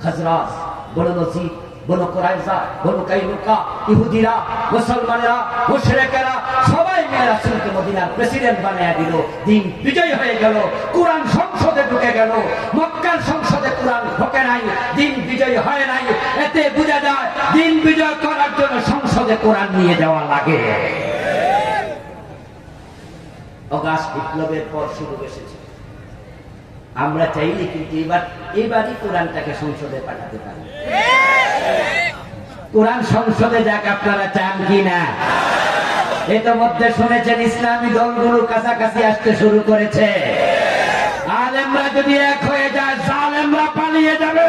খাজরাজ, বনু নজির, বনু কুরাইজা, বনু কাইনুকা, ইহুদিরা, মুসলমানেরা, মুশরিকেরা সবাই মিলে রাসূলকে মদিনার প্রেসিডেন্ট বানিয়ে দিল। দিন বিজয় হয়ে গেল, কোরআন সংসদে ঢুকে গেল। মক্কার সংসদে কোরআন ঢোকে নাই, দিন বিজয় হয় নাই। এতে বোঝা যায় দিন বিজয় করার জন্য সংসদে কোরআন নিয়ে যাওয়া লাগে। অগাস্ট বিপ্লবের পর সুযোগ এসেছে, আমরা চাইলে কিন্তু এবারই কোরআনটাকে সংসদে পাঠাতে পারি। কোরআন সংসদে যাক, আপনারা চান কি না? ইতিমধ্যে শুনেছেন ইসলামী দলগুলো কাছাকাছি আসতে শুরু করেছে। আলেমরা যদি এক হয়ে যায়, জালেমরা পালিয়ে যাবে।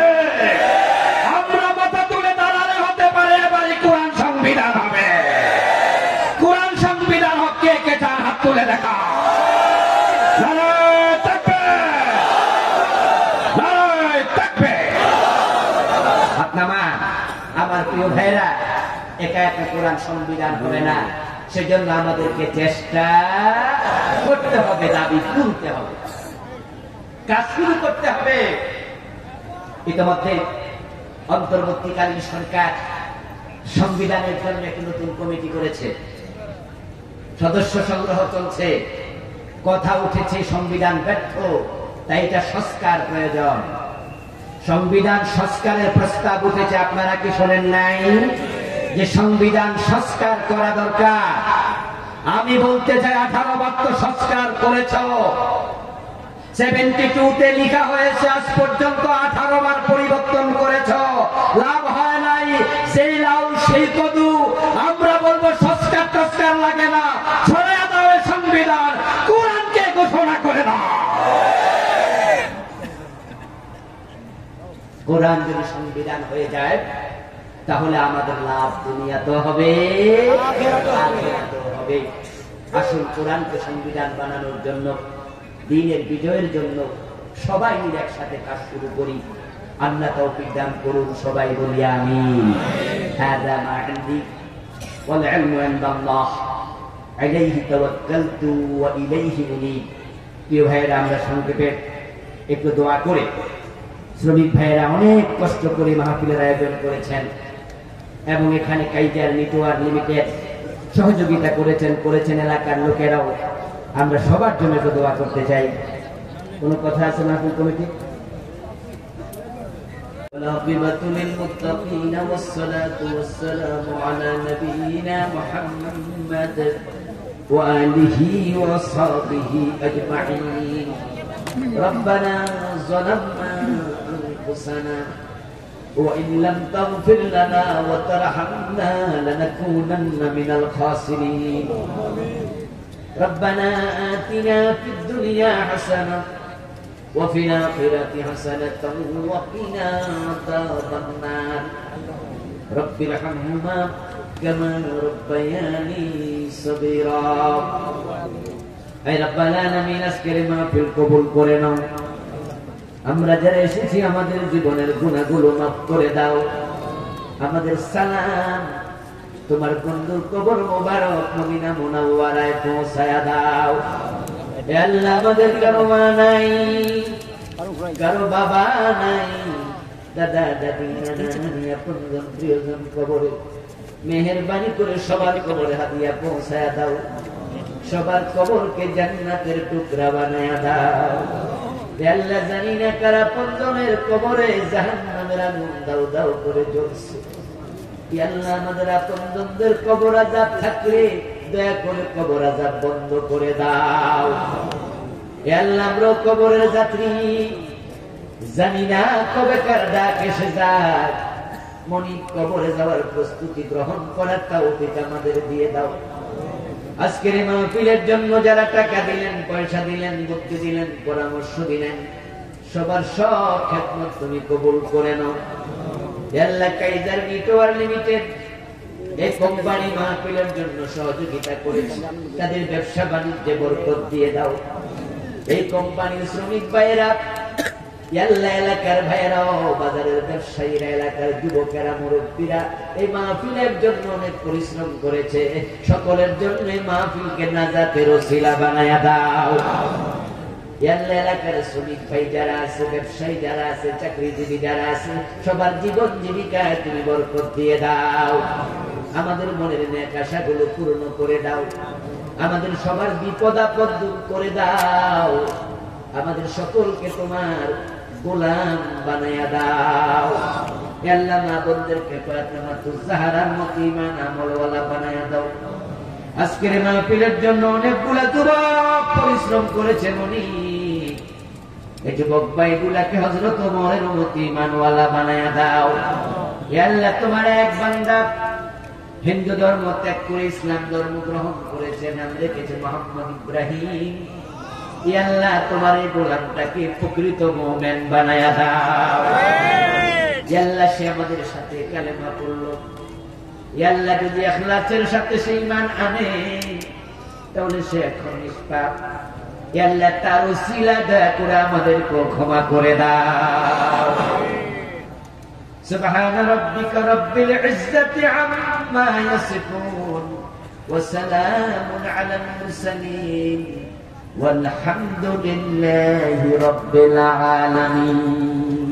আমরা মাথা তুলে দাঁড়ালে হতে পারে এবারই কোরআন সংবিধান হবে। কোরআন সংবিধান হোক, কে কে চান হাত তুলে দেখা। আমার প্রিয় ভাইরা, একা একা কোরআন সংবিধান হবে না, সেজন্য আমাদেরকে চেষ্টা করতে হবে, দাবি তুলতে হবে, কাজ শুরু করতে হবে। ইতিমধ্যে অন্তর্বর্তীকালীন সরকার সংবিধানের জন্য একটি নতুন কমিটি করেছে, সদস্য সংগ্রহ চলছে। কথা উঠেছে সংবিধান ব্যর্থ, তাই এটা সংস্কার প্রয়োজন। সংবিধান সংস্কারের প্রস্তাব উঠেছে, আপনারা কি শোনেন নাই যে সংবিধান সংস্কার করা দরকার? আমি বলতে চাই 18 বার তো সংস্কার করেছ, 72-তে লিখা হয়েছে, আজ পর্যন্ত 18 বার পরিবর্তন করেছ, লাভ হয় নাই। সেই লাউ সেই কদু। আমরা বলবো সংস্কার লাগে না, ছড়িয়ে দাও সংবিধান, কোরআনকে ঘোষণা করে না। কোরআন যদি সংবিধান হয়ে যায়, তাহলে আমাদের লাভ দুনিয়াতেও হবে, আখিরাতেও হবে। আসল কোরআনকে সংবিধান বানানোর জন্য, দ্বীনের বিজয়ের জন্য সবাই মিলে একসাথে কাজ শুরু করি। আল্লাহ তৌফিক দান করুন, সবাই বলি আমিন। হাযা মা ইনদি ওয়াল ইলমু ইনদাল্লাহ, আলাইহি তাওয়াক্কালতু ওয়া ইলাইহি উনীব। প্রিয় ভাইয়েরা, আমরা সংক্ষেপে একটু দোয়া করে, শ্রমিক ভাইয়েরা অনেক কষ্ট করে মাহফিলের আয়োজন করেছেন এবং এখানে কাইজার নেটওয়ার্ক লিমিটেড সহযোগিতা করেছেন এলাকার লোকেরাও। আমরা সবার জন্য একটু দোয়া করতে চাই। কোনো কথা আছে মাহফিল কমিটি? والعاقبة للمتقين والصلاة والسلام على نبينا محمد وآله وصحبه أجمعين. ربنا ظلمنا أنفسنا وإن لم تغفر لنا وترحمنا لنكونن من الخاسرين. ربنا آتنا في الدنيا حسنة وفي الآخرة حسنة وقنا عذاب النار. رب ارحمهما كما ربياني صغيرا. اے رب العالمین আজকের মাহফিল কবুল করে নাও। আমরা যারা এসেছি আমাদের জীবনের গুনাহগুলো মাফ করে দাও। আমাদের সালাম তোমার বন্ধুর কবর মোবারক মদিনা মুনাওয়ারায় পৌঁছায়া দাও। হে আল্লাহ, আমাদের কারো মা নাই, কারো বাবা নাই, দাদা দাদি নানা নানি আপনজন প্রিয়জন কবরে মেহেরবানি করে সবার কবরে হাদিয়া পৌঁছায়া দাও। সবার কবরকে জান্নাতের টুকরা বানায়া দাও। হে আল্লাহ, জানি না কারা আপনজনের কবরে জাহান্নামের আগুন দাও দাও করে জ্বলছে। হে আল্লাহ, আমাদের আপনজনদের কবর আযাব থাকলে দয়া করে কবর আযাব বন্ধ করে দাও। হে আল্লাহ, আমরা কবরের যাত্রী, জানি না কবে কার ডাক এসে যায়। মনি কবরে যাওয়ার প্রস্তুতি গ্রহণ করার তৌফিক আমাদের দিয়ে দাও। আজকের এই মাহফিলের জন্য যারা টাকা দিলেন, পয়সা দিলেন, বুদ্ধি দিলেন, পরামর্শ দিলেন, সবার সব খেদমত তুমি কবুল করে নাও। হে আল্লাহ, কাইজার নেটওয়ার্ক লিমিটেড এই কোম্পানি মাহফিলের জন্য সহযোগিতা করেছে, তাদের ব্যবসা বাণিজ্যে বরকত দিয়ে দাও। এই কোম্পানির শ্রমিক ভাইয়েরা, আল্লাহ এলাকার ভাইয়েরাও, বাজারের ব্যবসায়ীরা, এলাকার যুবকেরা, মুরব্বীরা এই মাহফিলের জন্য অনেক পরিশ্রম করেছে। সকলের জন্য এই মাহফিলকে নাজাতের ওসিলা বানায়া দাও। আল্লাহ, এলাকার শ্রমিক ভাই যারা আছে, ব্যবসায়ী যারা আছে, চাকরিজীবী যারা আছে, সবার জীবন জীবিকায় তুমি বরকত দিয়ে দাও। আমাদের মনের নেক আশাগুলো পূর্ণ করে দাও। আমাদের সবার বিপদ আপদ দূর করে দাও। আমাদের সকলকে তোমার গোলাম বানায়া দাও। আল্লাহ, মা বোনদেরকে ফাতেমাতুজ জাহরার মতো ঈমান আমলওয়ালা বানায়া দাও। আজকের মাহফিলের জন্য অনেকগুলা যুবক পরিশ্রম করেছে মনি। এই যুবক ভাইগুলাকে হযরত ওমরের মতো ঈমানওয়ালা বানায়া দাও। আল্লাহ, তোমার এক বান্দা হিন্দু ধর্ম ত্যাগ করে ইসলাম ধর্ম গ্রহণ করেছে, নাম রেখেছে মোহাম্মদ ইব্রাহিম। আল্লাহ, তোমার এই গোলামটাকে প্রকৃত মুমিন বানায়া দাও। আল্লাহ, সে আমাদের সাথে কালেমা পড়লো। আল্লাহ, যদি ইখলাসের সাথে সে ঈমান আনে তাহলে সে এখন নিষ্পাপ। আল্লাহ, তার ওসিলা দয়া করে আমাদেরকে ক্ষমা করে দাও। সুবহান রাব্বিকা রাব্বিল ইজ্জাতি আম্মা ইয়াসিফুন ওয়া সালামুন আলাল মুরসালিন والحمد لله رب العالمين